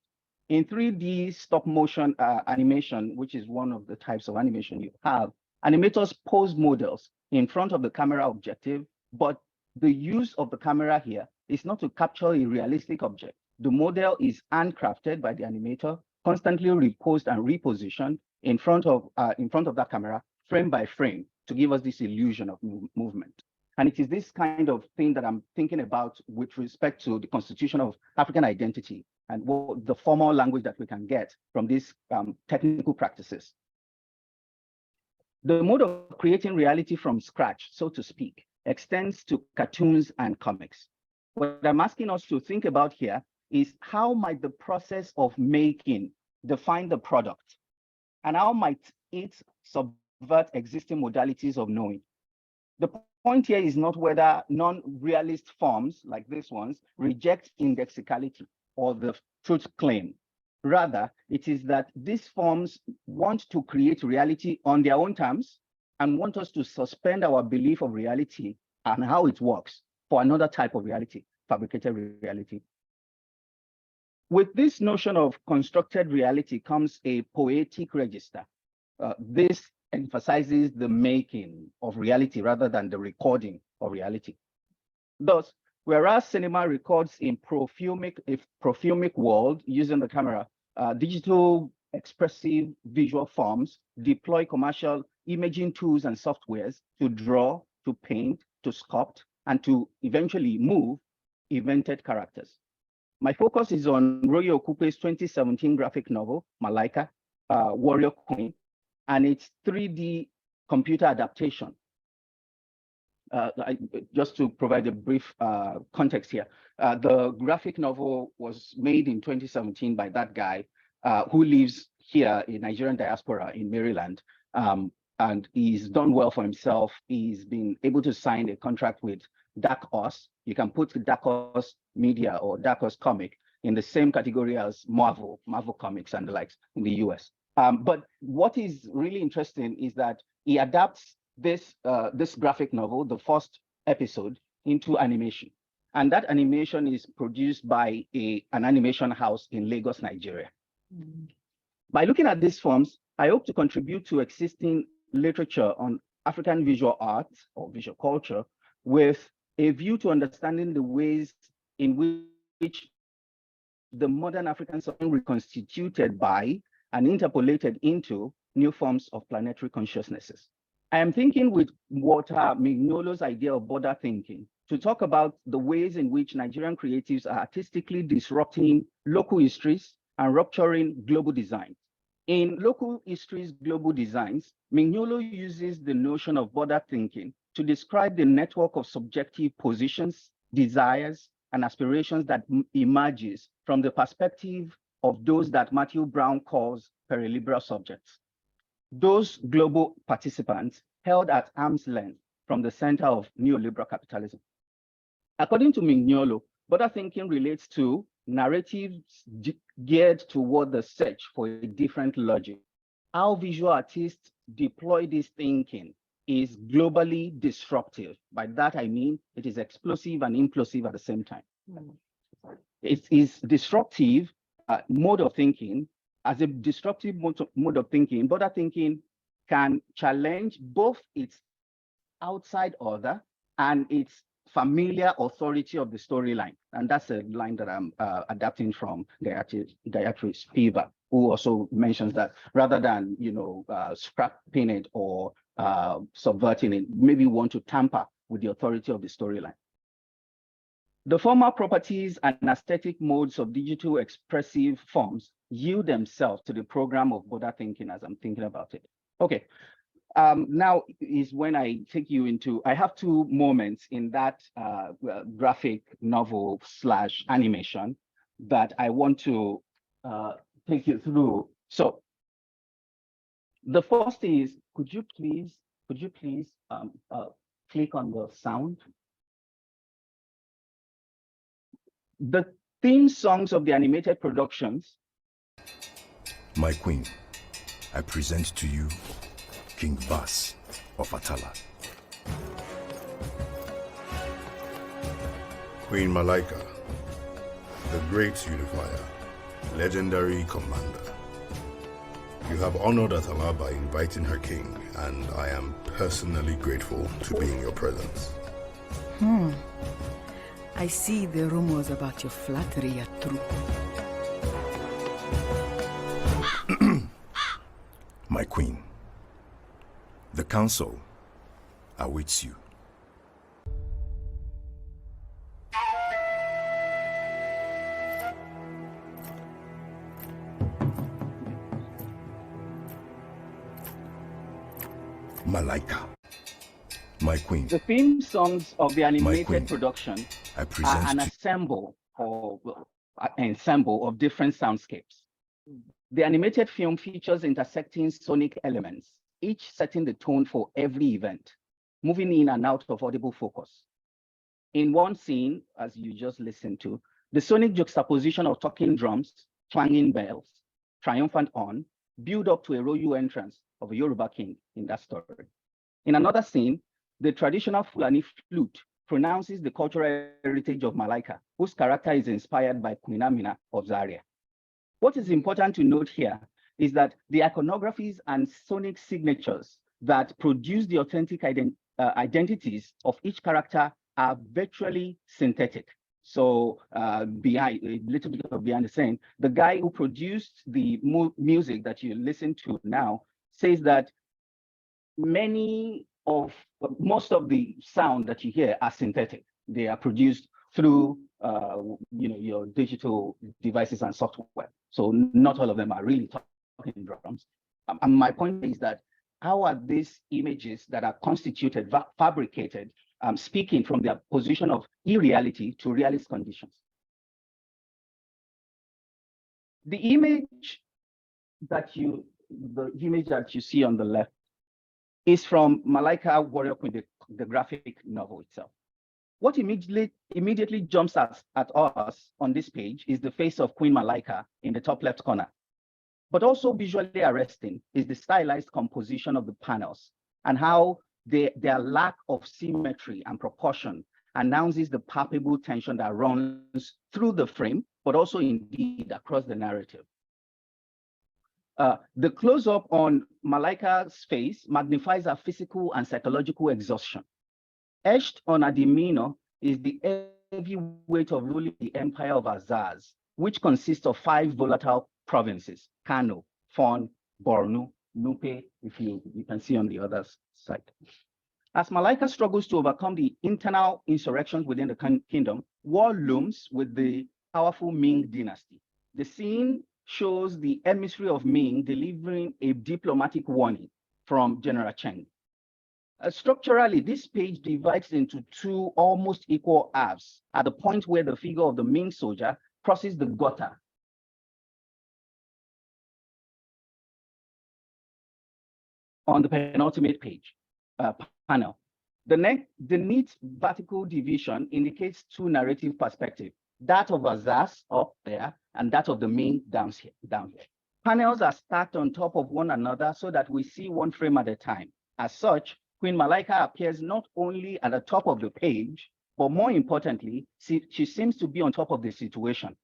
In 3D stop motion animation, which is one of the types of animation you have, animators pose models in front of the camera objective, but the use of the camera here is not to capture a realistic object. The model is handcrafted by the animator, constantly reposed and repositioned in front of that camera, frame by frame, to give us this illusion of movement. And it is this kind of thing that I'm thinking about with respect to the constitution of African identity and what the formal language that we can get from these technical practices. The mode of creating reality from scratch, so to speak, extends to cartoons and comics. What I'm asking us to think about here is how might the process of making define the product, and how might it subvert existing modalities of knowing? The point here is not whether non-realist forms like these ones reject indexicality or the truth claim. Rather, it is that these forms want to create reality on their own terms and want us to suspend our belief of reality and how it works for another type of reality, fabricated reality. With this notion of constructed reality comes a poetic register. This emphasizes the making of reality rather than the recording of reality. Thus, whereas cinema records in profumic world using the camera, digital expressive visual forms deploy commercial imaging tools and softwares to draw, to paint, to sculpt, and to eventually move invented characters. My focus is on Roye Okupe's 2017 graphic novel, Malaika, Warrior Queen, and its 3D computer adaptation. Just to provide a brief context here, the graphic novel was made in 2017 by that guy who lives here in Nigerian diaspora in Maryland, and he's done well for himself. He's been able to sign a contract with Dark Horse. You can put Dark Horse Media or Dark Horse Comic in the same category as Marvel Comics and the likes in the US. But what is really interesting is that he adapts this graphic novel, the first episode, into animation. And that animation is produced by an animation house in Lagos, Nigeria. By looking at these forms, I hope to contribute to existing literature on African visual arts or visual culture with a view to understanding the ways in which the modern African are reconstituted by and interpolated into new forms of planetary consciousnesses. I am thinking with Walter Mignolo's idea of border thinking to talk about the ways in which Nigerian creatives are artistically disrupting local histories and rupturing global design. In local histories, global designs, Mignolo uses the notion of border thinking to describe the network of subjective positions, desires, and aspirations that emerges from the perspective of those that Matthew Brown calls periliberal subjects. Those global participants held at arm's length from the center of neoliberal capitalism. According to Mignolo, border thinking relates to narratives geared toward the search for a different logic. How visual artists deploy this thinking is globally disruptive. By that, I mean it is explosive and implosive at the same time. It is disruptive mode of thinking. As a disruptive mode of thinking, border thinking can challenge both its outside order and its familiar authority of the storyline. And that's a line that I'm adapting from Gayatri Spivak, who also mentions that rather than scrapping it or subverting it, maybe want to tamper with the authority of the storyline. The formal properties and aesthetic modes of digital expressive forms yield themselves to the program of border thinking as I'm thinking about it. Okay, now is when I take you into, I have two moments in that graphic novel / animation that I want to take you through. So the first is, could you please click on the sound? The theme songs of the animated productions. My queen, I present to you King Vas of Atala. Queen Malaika, the great unifier, legendary commander. You have honored Atala by inviting her king, and I am personally grateful to be in your presence. I see the rumors about your flattery are true. My queen, the council awaits you. Malaika, my queen. The theme songs of the queen. animated production I are present an to ensemble of different soundscapes. The animated film features intersecting sonic elements, each setting the tone for every event, moving in and out of audible focus. In one scene, as you just listened to, the sonic juxtaposition of talking drums, clanging bells, triumphant horn, build up to a royal entrance of a Yoruba king in that story. In another scene, the traditional Fulani flute pronounces the cultural heritage of Malaika, whose character is inspired by Queen Amina of Zaria. What is important to note here is that the iconographies and sonic signatures that produce the authentic identities of each character are virtually synthetic. So behind a little bit of behind the scene, the guy who produced the music that you listen to now says that most of the sound that you hear are synthetic. They are produced through your digital devices and software. So not all of them are really talking drums. And my point is that how are these images that are constituted, fabricated, speaking from their position of irreality to realist conditions? The image that you see on the left is from Malaika Warrior Queen, the graphic novel itself. What immediately jumps at us on this page is the face of Queen Malaika in the top left corner. But also visually arresting is the stylized composition of the panels and how their lack of symmetry and proportion announces the palpable tension that runs through the frame, but also indeed across the narrative. The close-up on Malaika's face magnifies her physical and psychological exhaustion. Etched on her demeanor is the heavy weight of ruling the empire of Azaz, which consists of 5 volatile provinces: Kano, Fon, Borno, Nupe, if you can see on the other side. As Malaika struggles to overcome the internal insurrections within the kingdom, war looms with the powerful Ming dynasty. The scene shows the emissary of Ming delivering a diplomatic warning from General Cheng. Structurally, this page divides into 2 almost equal halves at the point where the figure of the Ming soldier crosses the gutter. On the penultimate page, panel. The neat vertical division indicates 2 narrative perspectives, that of Azaz up there and that of the Ming down here. Panels are stacked on top of one another so that we see one frame at a time. As such, Queen Malaika appears not only at the top of the page, but more importantly, she seems to be on top of the situation.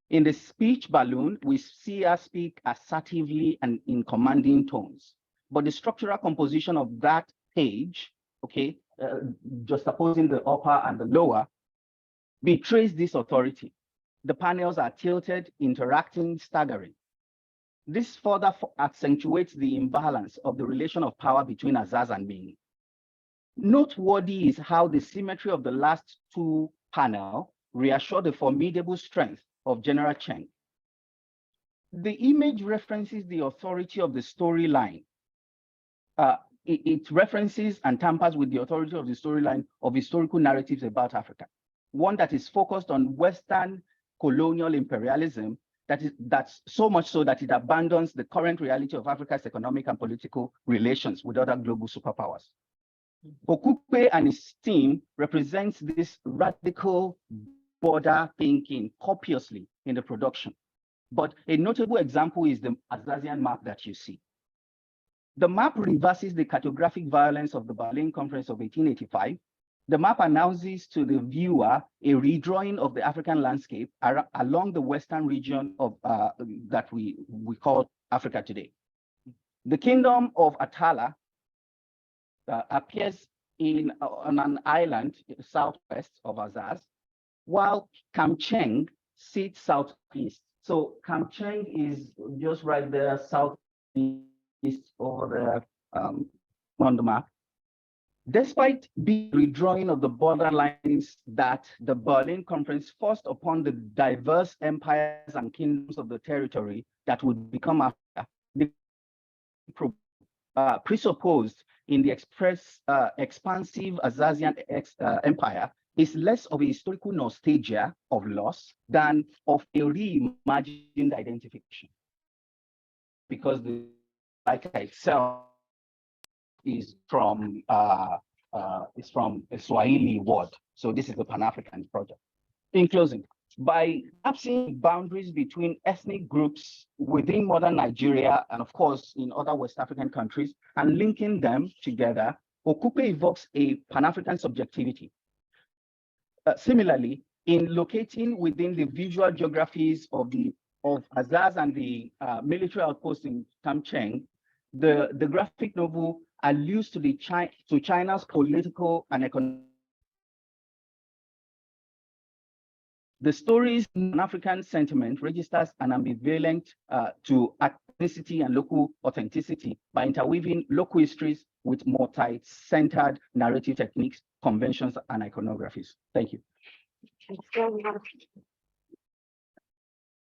In the speech balloon, we see her speak assertively and in commanding tones. But the structural composition of that page, juxtaposing the upper and the lower, betrays this authority. The panels are tilted, interacting, staggering. This further accentuates the imbalance of the relation of power between Azaz and Ming. Noteworthy is how the symmetry of the last 2 panels reassure the formidable strength of General Cheng. The image references the authority of the storyline. It references and tampers with the authority of the storyline of historical narratives about Africa, one that is focused on Western colonial imperialism, that's so much so that it abandons the current reality of Africa's economic and political relations with other global superpowers. Okupe and his team represents this radical border thinking copiously in the production. But a notable example is the Azazian map that you see. The map reverses the cartographic violence of the Berlin Conference of 1885. The map announces to the viewer a redrawing of the African landscape along the western region of that we call Africa today. The kingdom of Atala appears on an island southwest of Azaz, while Kamcheng sits southeast. So Kamcheng is just right there southeast over there on the map. Despite the redrawing of the borderlines that the Berlin Conference forced upon the diverse empires and kingdoms of the territory that would become Africa, they presupposed in the expansive Azazian empire is less of a historical nostalgia of loss than of a reimagined identification. Because the Laika itself is from a Swahili word. So this is the Pan-African project. In closing, by collapsing boundaries between ethnic groups within modern Nigeria and of course in other West African countries and linking them together, Okupe evokes a Pan-African subjectivity. Similarly, in locating within the visual geographies of Azaz and the military outpost in Tamcheng, the graphic novel alludes to China's political and economic. The story's Pan-African sentiment registers an ambivalent to ethnicity and local authenticity by interweaving local histories with multi-centered narrative techniques, conventions, and iconographies. Thank you.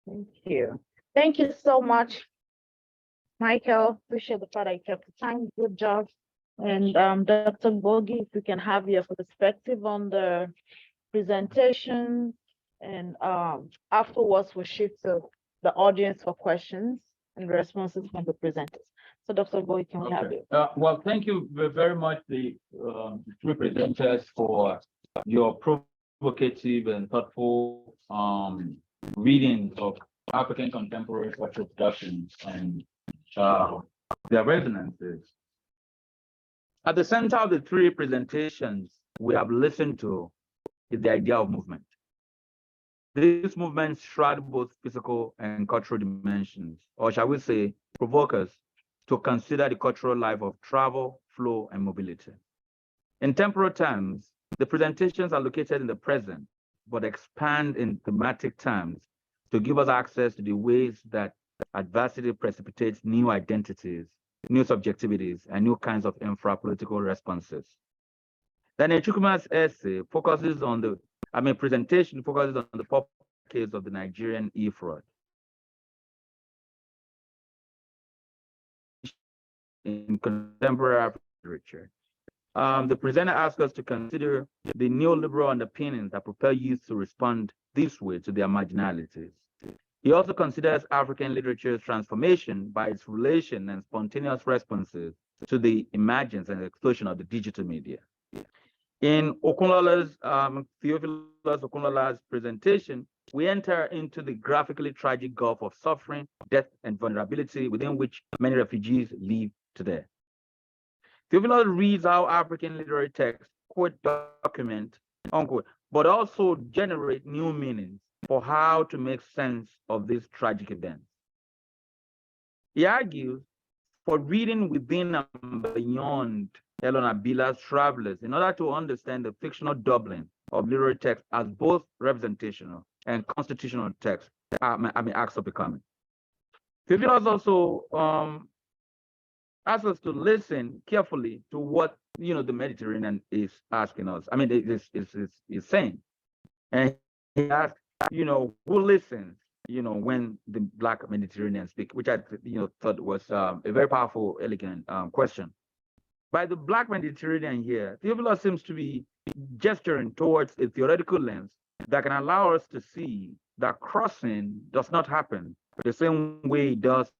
Thank you. Thank you so much, Michael. Appreciate the fact that you kept the time. Good job. And Dr. Bogi, if we can have your perspective on the presentation, and afterwards we'll shift to the audience for questions and responses from the presenters. So Dr. Bogi, can we have you? Well, thank you very much, the three presenters, for your provocative and thoughtful readings of African contemporary cultural productions and their resonances. At the center of the three presentations we have listened to is the idea of movement. These movements shroud both physical and cultural dimensions, or shall we say, provoke us to consider the cultural life of travel, flow, and mobility. In temporal terms, the presentations are located in the present, but expand in thematic terms to give us access to the ways that adversity precipitates new identities, new subjectivities, and new kinds of infra-political responses. Daniel Chukwuma's essay focuses on the, presentation focuses on the pop case of the Nigerian e-fraud. In contemporary African literature. The presenter asks us to consider the neoliberal underpinnings that propel youth to respond this way to their marginalities. He also considers African literature's transformation by its relation and spontaneous responses to the emergence and explosion of the digital media. In Okunlola's, Theophilus Okunlola's presentation, we enter into the graphically tragic gulf of suffering, death, and vulnerability within which many refugees live today. Theophilus reads how African literary texts quote, document, unquote, but also generate new meanings for how to make sense of these tragic events. He argues for reading within and beyond Helen Abila's Travelers in order to understand the fictional doubling of literary texts as both representational and constitutional texts, acts of becoming. Theophilus also asks us to listen carefully to what the Mediterranean is asking us. Is saying, and he asks, who listens, when the Black Mediterraneans speak, which I thought was a very powerful, elegant question. By the Black Mediterranean here, Theophilus seems to be gesturing towards a theoretical lens that can allow us to see that crossing does not happen the same way it does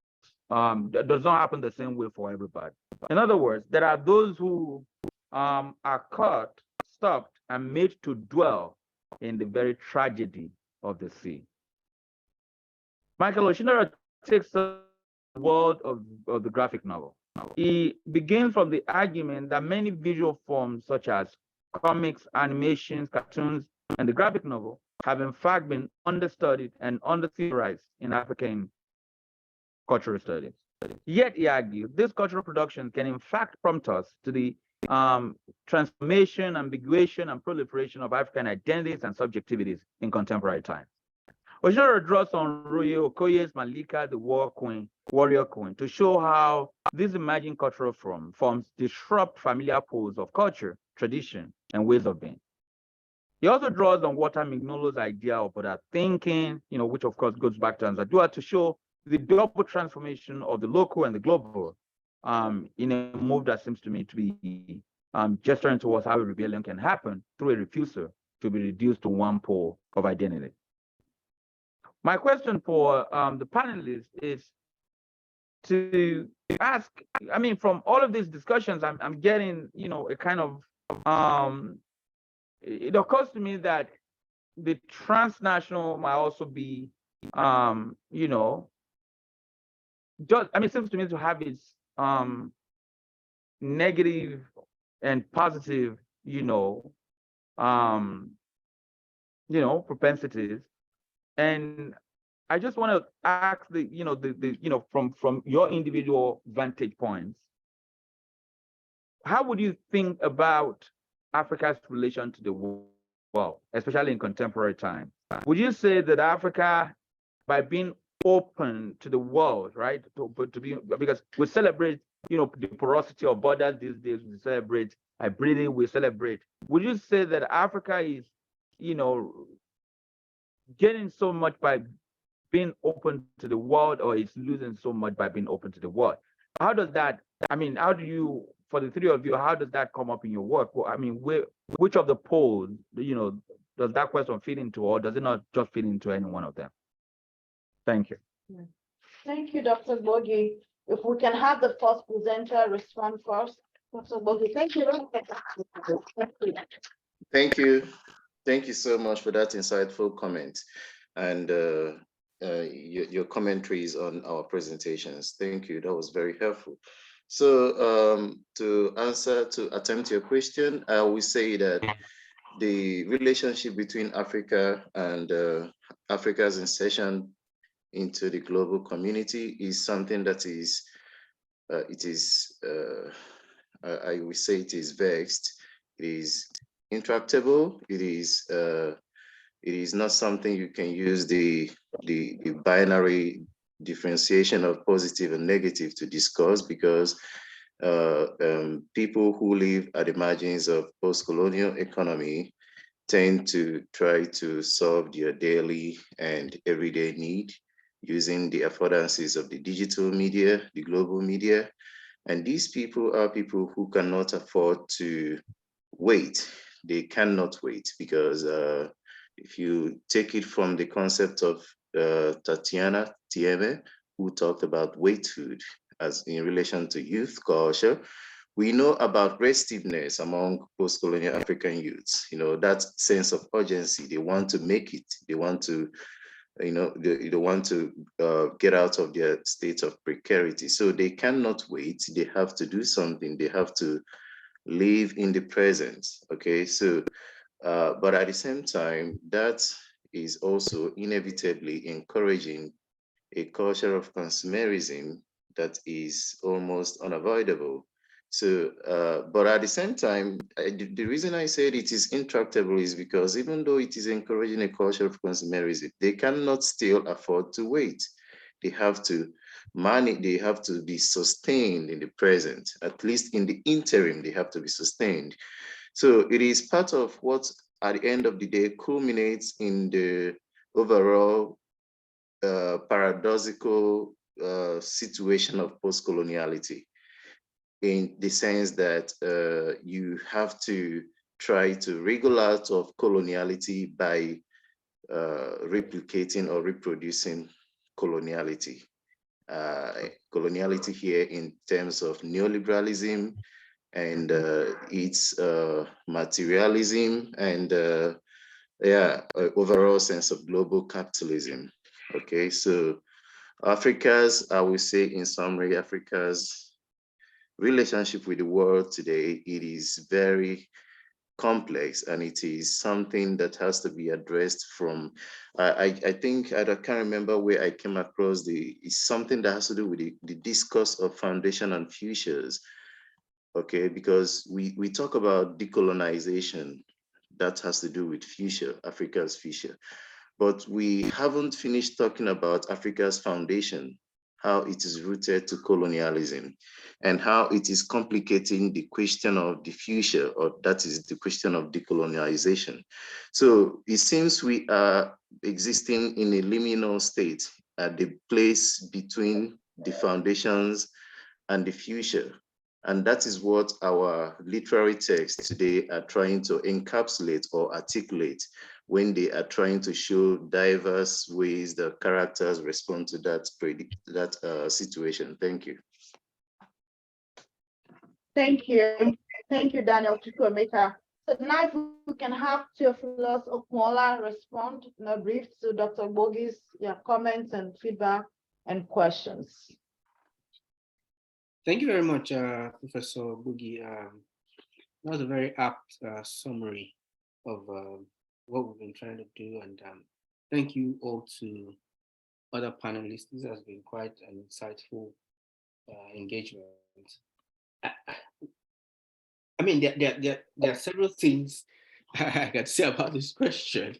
not happen the same way for everybody. In other words, there are those who are caught, stopped, and made to dwell in the very tragedy of the sea. Michael Oshinara takes the world of the graphic novel. He begins from the argument that many visual forms such as comics, animations, cartoons, and the graphic novel have in fact been understudied and under-theorized in African cultural studies. Yet, he argues, this cultural production can in fact prompt us to the transformation, ambiguation, and proliferation of African identities and subjectivities in contemporary times. Oshinara draws on Roye Okoye's Malika, the warrior queen, to show how these emerging cultural forms disrupt familiar poles of culture, tradition, and ways of being. He also draws on Walter Mignolo's idea of other thinking, which of course goes back to Anzadua, to show the double transformation of the local and the global in a move that seems to me to be gesturing towards how a rebellion can happen through a refusal to be reduced to one pole of identity. My question for the panelists is to ask, I mean, from all of these discussions, I'm getting, you know, a kind of, it occurs to me that the transnational might also be, you know, just, I mean, it seems to me to have its negative and positive, propensities. And I just want to ask from your individual vantage points, how would you think about Africa's relation to the world, especially in contemporary times? Would you say that Africa, by being open to the world, right, because we celebrate, the porosity of borders these days, we celebrate hybridity, we celebrate. Would you say that Africa is, getting so much by being open to the world, or is losing so much by being open to the world? How does that, I mean, how do you, for the three of you, how does that come up in your work? Well, I mean, which of the poles, does that question fit into, or does it not just fit into any one of them? Thank you. Thank you, Dr. Bogi. If we can have the first presenter respond first. Dr. Bogi, thank you. Thank you. Thank you so much for that insightful comment and your commentaries on our presentations. Thank you. That was very helpful. So to attempt your question, I will say that the relationship between Africa and Africa's insertion into the global community is something that is, I will say it is vexed, it is intractable, it is not something you can use the binary differentiation of positive and negative to discuss, because people who live at the margins of post-colonial economy tend to try to solve their daily and everyday need using the affordances of the digital media, the global media. And these people are people who cannot afford to wait. They cannot wait, because if you take it from the concept of Tatiana Tieme, who talked about waithood as in relation to youth culture, we know about restiveness among post-colonial African youths, that sense of urgency. They want to make it. They want to, they want to get out of their state of precarity. So they cannot wait. They have to do something. They have to live in the present. Okay, so, but at the same time, that is also inevitably encouraging a culture of consumerism that is almost unavoidable. So, but at the same time, the reason I said it is intractable is because even though it is encouraging a culture of consumerism, they cannot still afford to wait. They have to manage, they have to be sustained in the present, at least in the interim, they have to be sustained. So it is part of what, at the end of the day, culminates in the overall paradoxical situation of post-coloniality, in the sense that you have to try to wriggle out of coloniality by replicating or reproducing coloniality. Coloniality here in terms of neoliberalism and its materialism and overall sense of global capitalism. Okay, so Africa's, I will say in summary, Africa's relationship with the world today, it is very complex, and it is something that has to be addressed from, I think, I can't remember where I came across it's something that has to do with the discourse of foundation and futures. Okay, because we talk about decolonization, that has to do with future, Africa's future. But we haven't finished talking about Africa's foundation, how it is rooted to colonialism, and how it is complicating the question of the future, or that is the question of decolonization. So it seems we are existing in a liminal state at the place between the foundations and the future. And that is what our literary texts today are trying to encapsulate or articulate when they are trying to show diverse ways the characters respond to that situation. Thank you. Thank you. Thank you, Daniel Chukwuemeka. So now if we can have Theophilus Okunola respond in a brief to Dr. Bogi's comments and feedback and questions. Thank you very much, Professor Bogi. That was a very apt summary of what we've been trying to do. And thank you all to other panelists. This has been quite an insightful engagement. I mean, there are several things I can say about this question,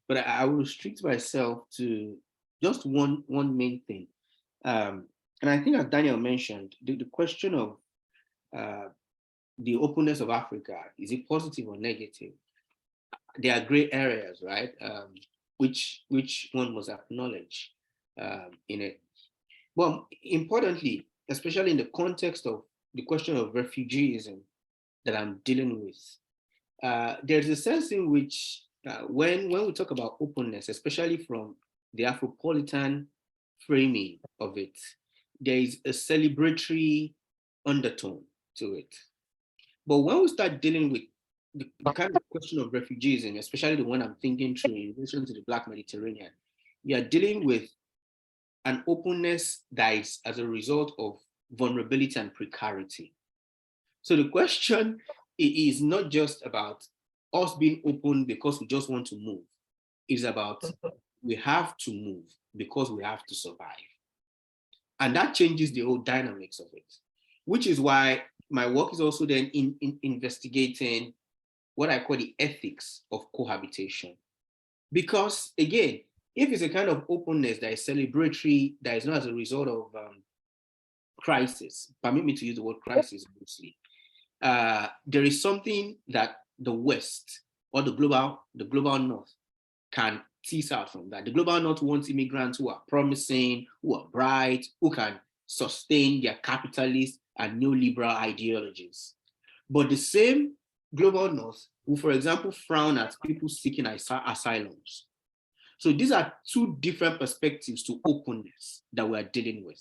but I will restrict myself to just one main thing. And I think, as Daniel mentioned, the question of the openness of Africa, is it positive or negative? There are gray areas, right? Which one must acknowledge in it. Well, importantly, especially in the context of the question of refugeeism that I'm dealing with, there's a sense in which when we talk about openness, especially from the Afropolitan framing of it, there is a celebratory undertone to it. But when we start dealing with the kind of question of refugeeism, especially the one I'm thinking through in relation to the Black Mediterranean, we are dealing with an openness that is as a result of vulnerability and precarity. So the question is not just about us being open because we just want to move. It's about we have to move because we have to survive. And that changes the whole dynamics of it, which is why my work is also then in investigating what I call the ethics of cohabitation. Because again, if it's a kind of openness that is celebratory, that is not as a result of crisis, permit me to use the word crisis mostly, there is something that the West or the global North can tease out from that. The global North wants immigrants who are promising, who are bright, who can sustain their capitalist and neoliberal ideologies. But the same global North will, for example, frown at people seeking asylums. So these are two different perspectives to openness that we are dealing with.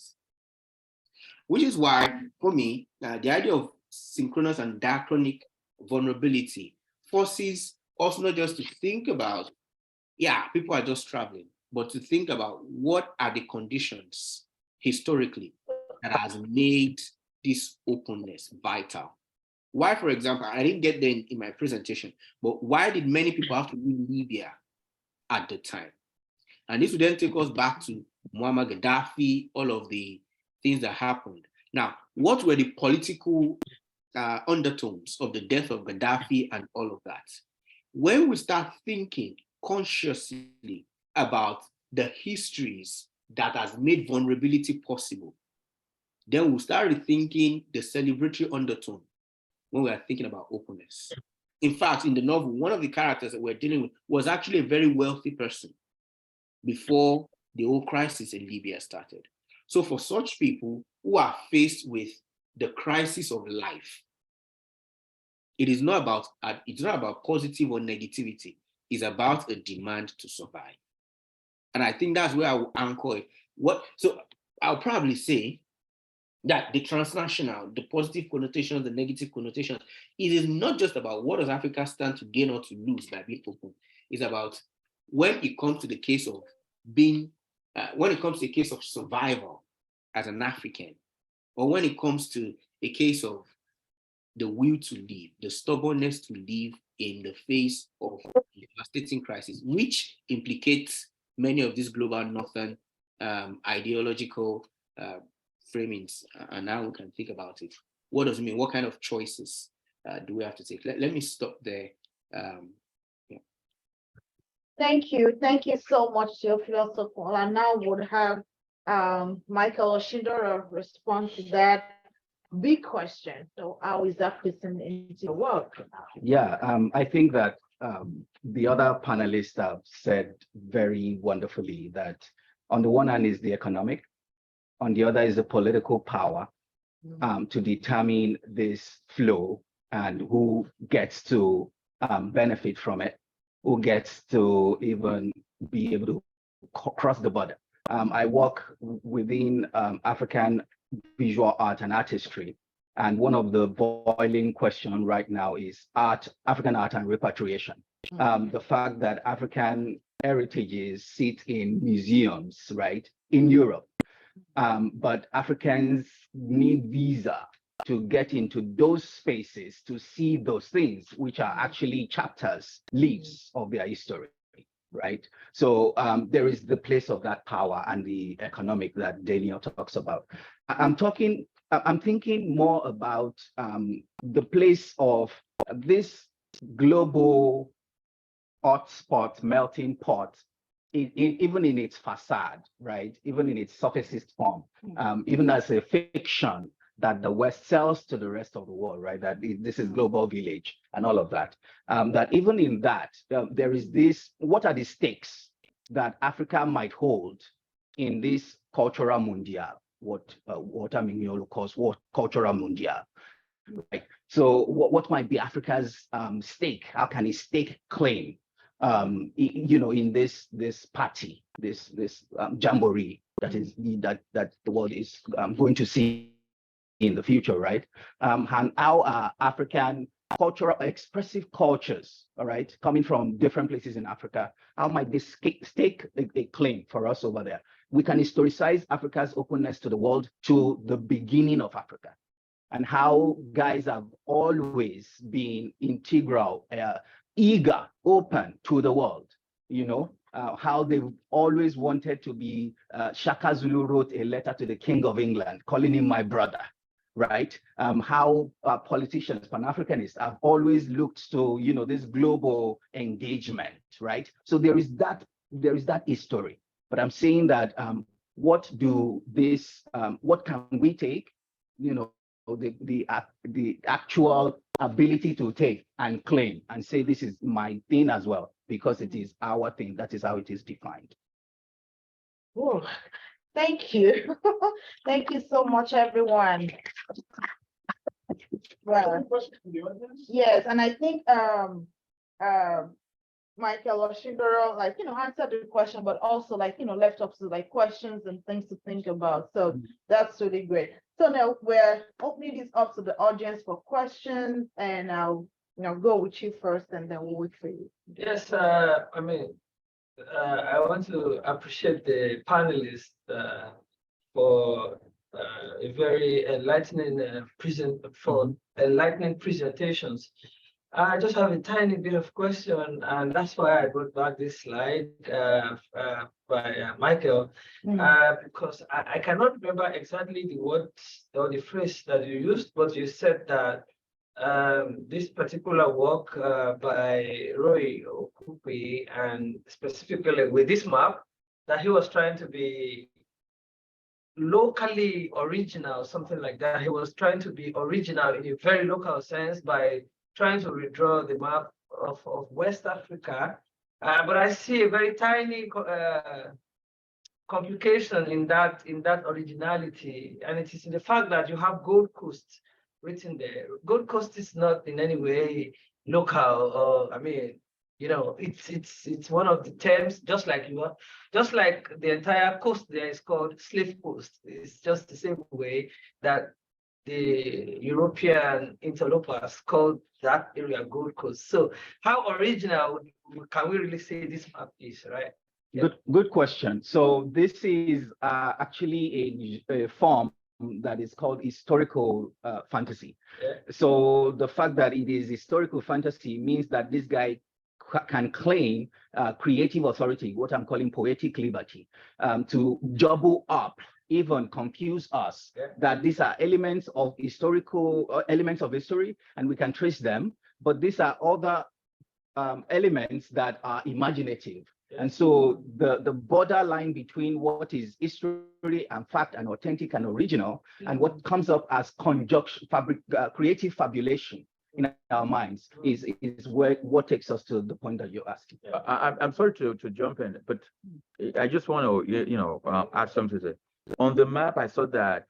Which is why, for me, the idea of synchronous and diachronic vulnerability forces us not just to think about, yeah, people are just traveling, but to think about what are the conditions historically that has made this openness vital. Why, for example, I didn't get there in my presentation, but why did many people have to leave Libya at the time? And this would then take us back to Muammar Gaddafi, all of the things that happened. Now, what were the political undertones of the death of Gaddafi and all of that? When we start thinking consciously about the histories that has made vulnerability possible, then we'll start rethinking the celebratory undertone when we are thinking about openness. In fact, in the novel, one of the characters that we're dealing with was actually a very wealthy person before the whole crisis in Libya started. So for such people who are faced with the crisis of life, it is not about positive or negativity. It's about a demand to survive. And I think that's where I will anchor it. So I'll probably say that the transnational, the positive connotations, the negative connotations, it is not just about what does Africa stand to gain or to lose by being open. It's about when it comes to the case of survival as an African, or when it comes to a case of the will to live, the stubbornness to live in the face of devastating crisis, which implicates many of these global northern ideological framings. And now we can think about it. What does it mean? What kind of choices do we have to take? Let me stop there. Yeah. Thank you so much, Theophilus Okunola. And now we'll have Michael Oshindoro respond to that big question. So how is that fitting into your work? Yeah, I think that the other panelists have said very wonderfully that on the one hand is the economic, on the other is the political power to determine this flow and who gets to benefit from it, who gets to even be able to cross the border. I work within African visual art and artistry. And one of the boiling questions right now is African art and repatriation. The fact that African heritages sit in museums, right, in Europe, but Africans need visa to get into those spaces to see those things, which are actually chapters, leaves of their history, right? So there is the place of that power and the economic that Daniel talks about. I'm thinking more about the place of this global hotspot, melting pot, even in its facade, right? Even in its surfacist form, even as a fiction that the West sells to the rest of the world, right? That this is global village and all of that. That even in that, there is this, what are the stakes that Africa might hold in this cultural mundial, what Aminyolo calls what cultural mundial, right? So what might be Africa's stake? How can it stake claim, in this party, this jamboree that is that the world is going to see in the future, right? And how are African cultural expressive cultures, all right, coming from different places in Africa, how might this stake a claim for us over there? We can historicize Africa's openness to the world to the beginning of Africa, and how guys have always been integral, eager, open to the world, how they've always wanted to be, Shaka Zulu wrote a letter to the King of England, calling him my brother, right? How politicians, Pan-Africanists, have always looked to, this global engagement, right? So there is that history. But I'm saying that what can we take, the actual ability to take and claim and say this is my thing as well, because it is our thing. That is how it is defined. Oh, thank you. Thank you so much, everyone. Well, yes, and I think Michael Oshindoro, answered the question, but also left up to questions and things to think about. So that's really great. So now we're opening this up to the audience for questions, and I'll go with you first, and then we'll wait for you. Yes, I want to appreciate the panelists for a very enlightening enlightening presentations. I just have a tiny bit of question, and that's why I brought back this slide by Michael, because I cannot remember exactly the word or the phrase that you used, but you said that this particular work by Roy Okupe, and specifically with this map, that he was trying to be locally original, something like that. He was trying to be original in a very local sense by trying to redraw the map of West Africa. But I see a very tiny complication in that originality, and it is in the fact that you have Gold Coast written there. Gold Coast is not in any way local, or it's one of the terms, just like the entire coast there is called Slave Coast. It's just the same way that the European interlopers called that area Gold Coast. So how original can we really say this map is, right? Yeah. Good question. So this is actually a form that is called historical fantasy. Yeah. So the fact that it is historical fantasy means that this guy can claim creative authority, what I'm calling poetic liberty, to jumble up, even confuse us, that these are elements of history, and we can trace them, but these are other elements that are imaginative. And so the borderline between what is history and fact and authentic and original, and what comes up as conjunction, creative fabulation in our minds is what takes us to the point that you're asking. I'm sorry to jump in, but I just want to add something to say. On the map, I saw that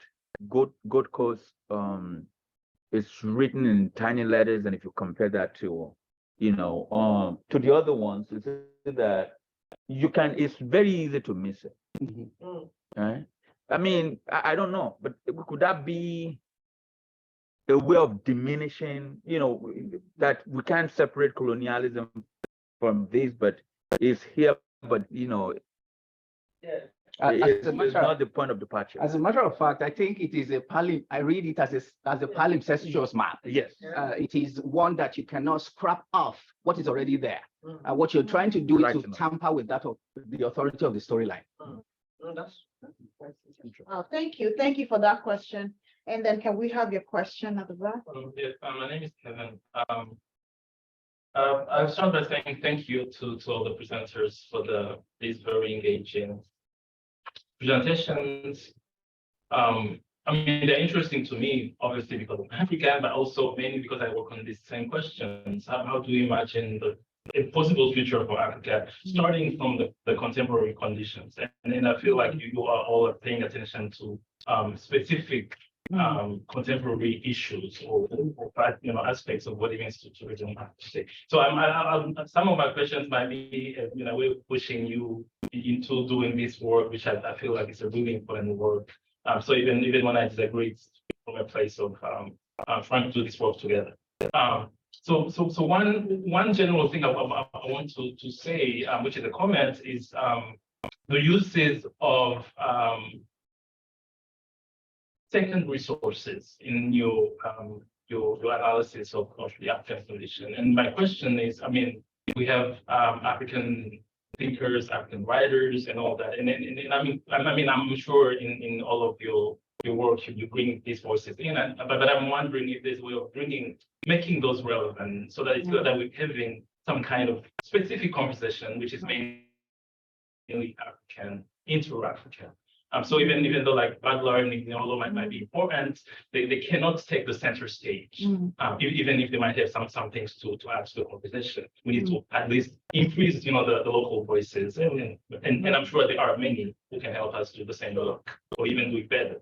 Gold Coast, it's written in tiny letters, and if you compare that to, to the other ones, it's that it's very easy to miss it. Right? I mean, I don't know, but could that be a way of diminishing, that we can't separate colonialism from this, but it's here, but Yeah. it's not the point of departure. As a matter of fact, I think it is I read it as a palimpsestoous map. Yes. It is one that you cannot scrap off what is already there. And what you're trying to do is to tamper with that of the authority of the storyline. Thank you. Thank you for that question. And then can we have your question at the back? My name is Kevin. I'll start by saying thank you to all the presenters for these very engaging presentations. I mean, they're interesting to me, obviously, because I'm African, but also mainly because I work on these same questions. How do you imagine a possible future for Africa, starting from the contemporary conditions? And then I feel like you are all paying attention to specific contemporary issues or aspects of what it means to resume Africa. So some of my questions might be, we're pushing you into doing this work, which I feel like is a really important work. So even when I disagree, it's from a place of trying to do this work together. So one general thing I want to say, which is a comment, is the uses of secondary sources in your analysis of the African condition. And my question is, I mean, we have African thinkers, African writers, and all that. And I'm sure in all of your work you bring these voices in. But I'm wondering if there's a way of making those relevant, so that it's that we're having some kind of specific conversation, which is mainly African, inter-African. So even though like Butler and Ignolo might be important, they cannot take the center stage. Even if they might have some things to add to the conversation. We need to at least increase, the local voices, and I'm sure there are many who can help us do the same work or even do it better.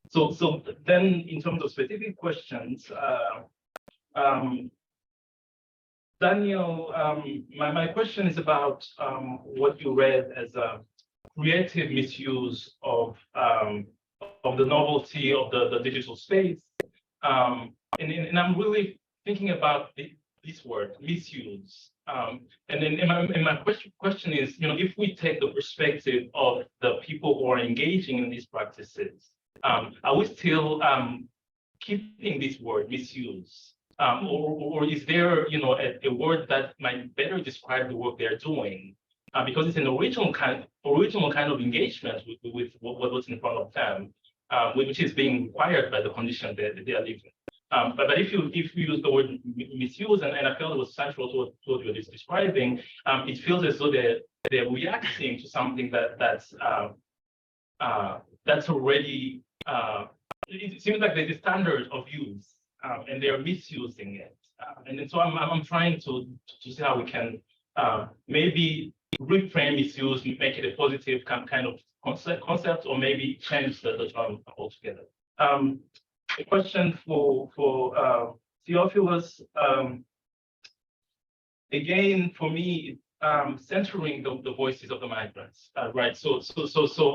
So then, in terms of specific questions, Daniel, my question is about what you read as a creative misuse of the novelty of the digital space, and I'm really thinking about this word, misuse. And then my question is, if we take the perspective of the people who are engaging in these practices, are we still keeping this word, misuse? Or is there, a word that might better describe the work they're doing? Because it's an original kind of engagement with what's in front of them, which is being required by the condition that they are living. But if you use the word misuse, and I felt it was central to what you're describing, it feels as though they're reacting to something that's already. It seems like there's a standard of use, and they're misusing it. And then so I'm trying to see how we can maybe reframe misuse, make it a positive kind of concept, or maybe change the term altogether. A question for Theophilus. Again, for me, centering the voices of the migrants, right? So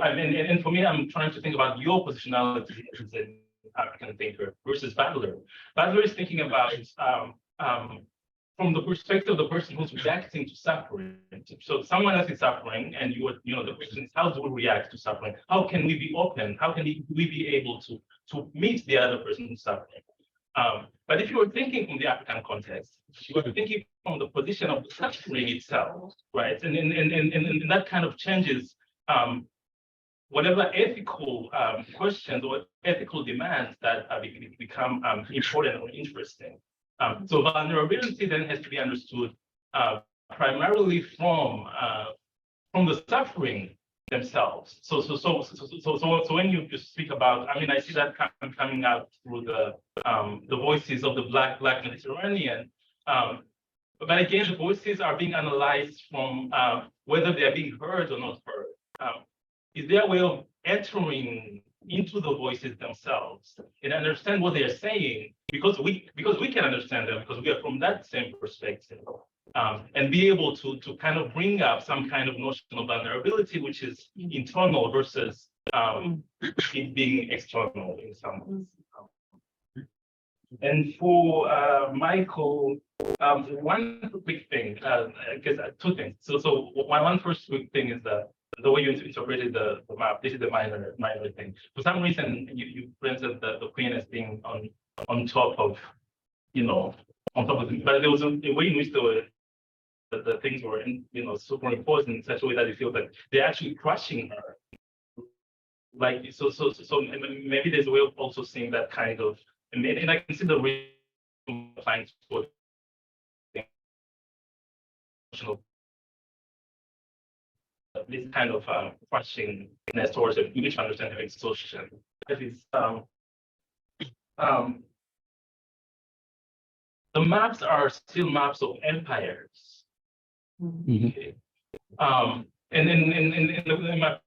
I mean, and for me, I'm trying to think about your positionality as an African thinker versus Butler. Butler is thinking about from the perspective of the person who's reacting to suffering. So someone else is suffering, and the question is, how do we react to suffering? How can we be open? How can we be able to meet the other person who's suffering? But if you were thinking from the African context, you were thinking from the position of the suffering itself, right? And that kind of changes whatever ethical questions or ethical demands that become important or interesting. So vulnerability then has to be understood primarily from the suffering themselves. So when you speak about, I mean, I see that coming out through the voices of the Black Mediterranean. But again, the voices are being analyzed from whether they are being heard or not heard. Is there a way of entering into the voices themselves and understand what they're saying, because we can understand them, because we are from that same perspective, and be able to kind of bring up some kind of notion of vulnerability, which is internal versus it being external in some ways. And for Michael, one quick thing, I guess two things. So one first quick thing is the way you interpreted the map. This is the minor thing. For some reason, you presented the queen as being on top of, on top of it. But there was a way in which the things were, superimposed in such a way that it feels like they're actually crushing her. Like so maybe there's a way of also seeing that kind of, and I can see the reason applying to this kind of crushing towards it, which I understand the exhaustion. That is, the maps are still maps of empires. Okay. And my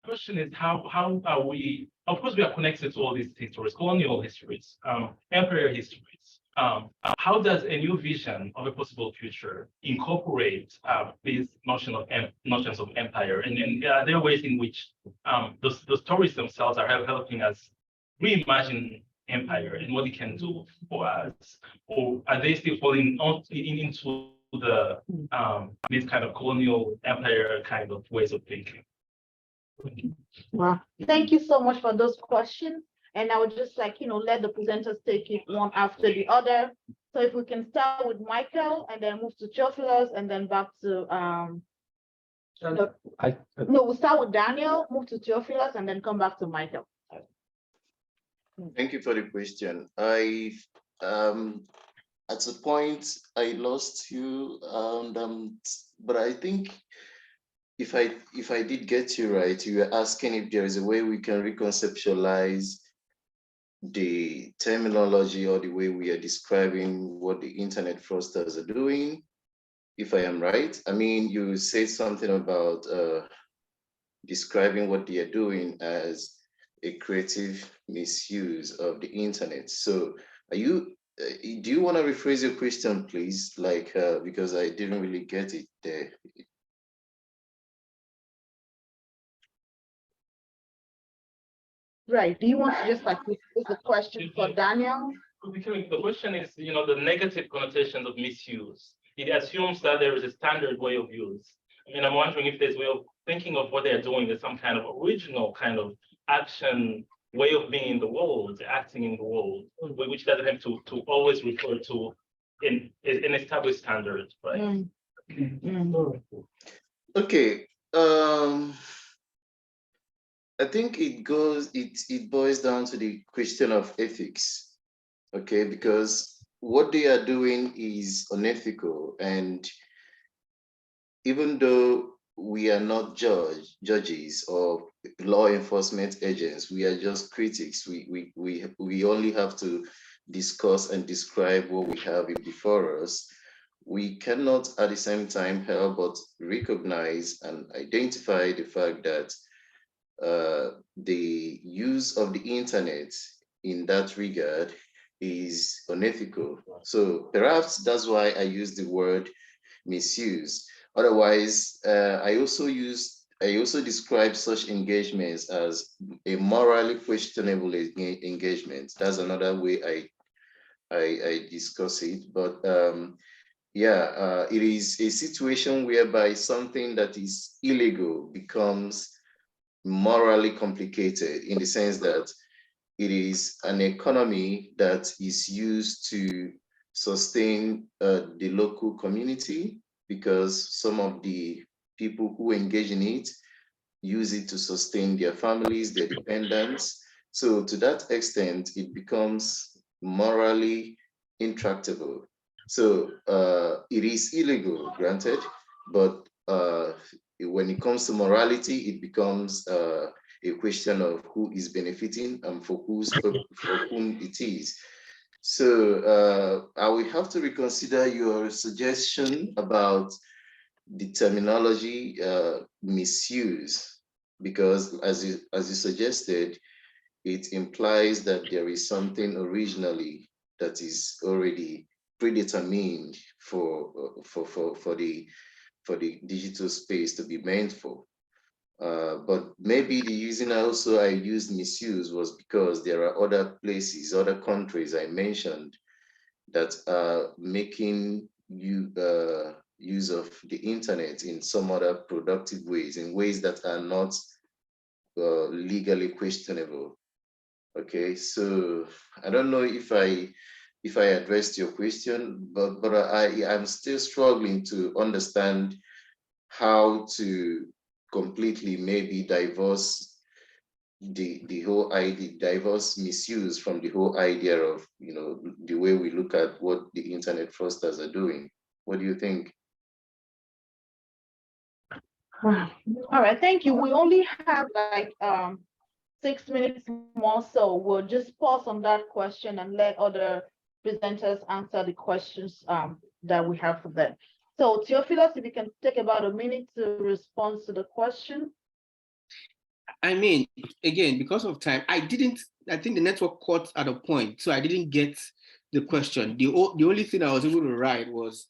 question is, how are we? Of course, we are connected to all these histories, colonial histories, empire histories. How does a new vision of a possible future incorporate these notions of empire? And are there ways in which the stories themselves are helping us reimagine empire and what it can do for us? Or are they still falling into the these kind of colonial empire kind of ways of thinking? Wow, thank you so much for those questions. And I would just let the presenters take it one after the other. So if we can start with Michael and then move to Theophilus and then back to we'll start with Daniel, move to Theophilus, and then come back to Michael. Thank you for the question. At a point I lost you, but I think if I did get you right, you were asking if there is a way we can reconceptualize the terminology or the way we are describing what the internet fraudsters are doing, if I am right. I mean, you said something about describing what they are doing as a creative misuse of the internet. So do you want to rephrase your question, please? Like, because I didn't really get it there. Right. Do you want to just repeat the question for Daniel? The question is, the negative connotations of misuse. It assumes that there is a standard way of use. I mean, I'm wondering if there's a way of thinking of what they're doing as some kind of original kind of action, way of being in the world, acting in the world, which doesn't have to always refer to an established standard, right? Okay. I think it boils down to the question of ethics, okay? Because what they are doing is unethical, and even though we are not judges or law enforcement agents, we are just critics. We only have to discuss and describe what we have before us. We cannot at the same time help but recognize and identify the fact that the use of the internet in that regard is unethical. So perhaps that's why I use the word misuse. Otherwise, I also describe such engagements as a morally questionable engagement. That's another way I discuss it. But it is a situation whereby something that is illegal becomes morally complicated, in the sense that it is an economy that is used to sustain the local community, because some of the people who engage in it use it to sustain their families, their dependents. So to that extent, it becomes morally intractable. So it is illegal, granted, but when it comes to morality, it becomes a question of who is benefiting and for whom it is. So I will have to reconsider your suggestion about the terminology misuse, because as you suggested, it implies that there is something originally that is already predetermined for the digital space to be meant for. But maybe the reason I used misuse was because there are other places, other countries I mentioned that are making use of the internet in some other productive ways, in ways that are not legally questionable. Okay, so I don't know if I addressed your question, but I'm still struggling to understand how to completely maybe divorce the whole idea, divorce misuse from the whole idea of, you know, the way we look at what the internet fraudsters are doing. What do you think? All right, thank you. We only have like 6 minutes more, so we'll just pause on that question and let other presenters answer the questions that we have for them. So Theophilus, if you can take about a minute to respond to the question. I mean, again, because of time, I think the network caught at a point, so I didn't get the question. The only thing I was able to write was,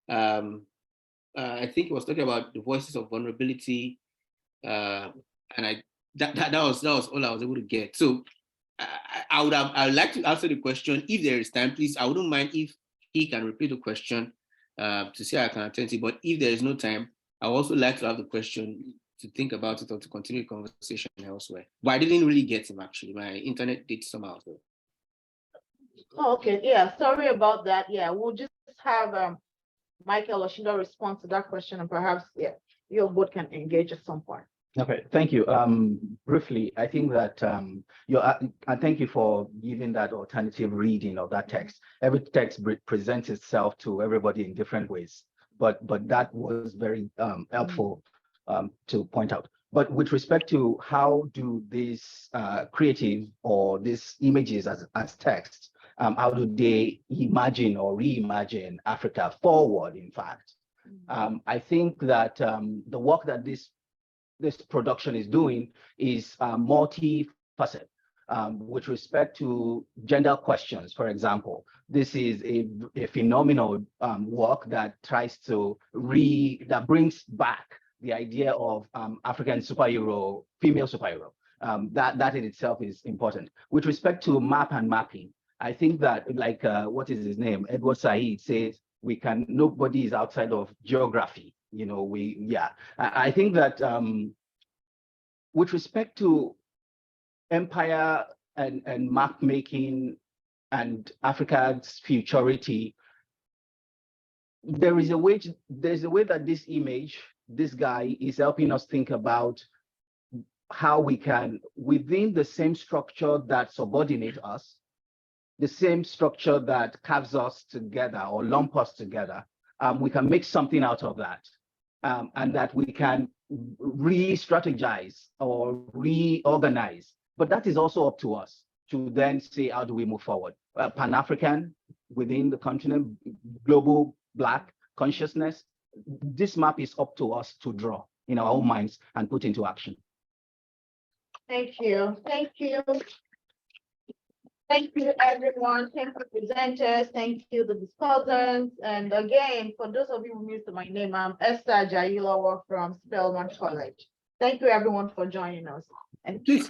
I think it was talking about the voices of vulnerability, and that was all I was able to get. So I would like to answer the question if there is time, please. I wouldn't mind if he can repeat the question to see how I can attend it. But if there is no time, I would also like to have the question to think about it or to continue the conversation elsewhere. But I didn't really get him, actually. My internet did somehow. So. Oh, okay, yeah, sorry about that. Yeah, we'll just have Michael Oshindo respond to that question, and perhaps, yeah, you both can engage at some point. Okay, thank you. Briefly, I think that and thank you for giving that alternative reading of that text. Every text presents itself to everybody in different ways, but that was very helpful to point out. But with respect to how do these creative or these images as text, how do they imagine or reimagine Africa forward, in fact? I think that the work that this production is doing is multifaceted. With respect to gender questions, for example, this is a phenomenal work that tries to that brings back the idea of African superhero, female superhero. That in itself is important. With respect to map and mapping, I think that, like what is his name, Edward Said says, nobody is outside of geography. You know, I think that with respect to empire and map making and Africa's futurity, there's a way that this image, this guy is helping us think about how we can, within the same structure that subordinates us, the same structure that carves us together or lump us together, we can make something out of that. And that we can re-strategize or reorganize. But that is also up to us to then say, how do we move forward? Pan-African within the continent, global Black consciousness. This map is up to us to draw in our own minds and put into action. Thank you. Thank you. Thank you, everyone. Thank you, presenters. Thank you, the discussants. And again, for those of you who missed my name, I'm Esther Jailawa from Spelman College. Thank you, everyone, for joining us. And please,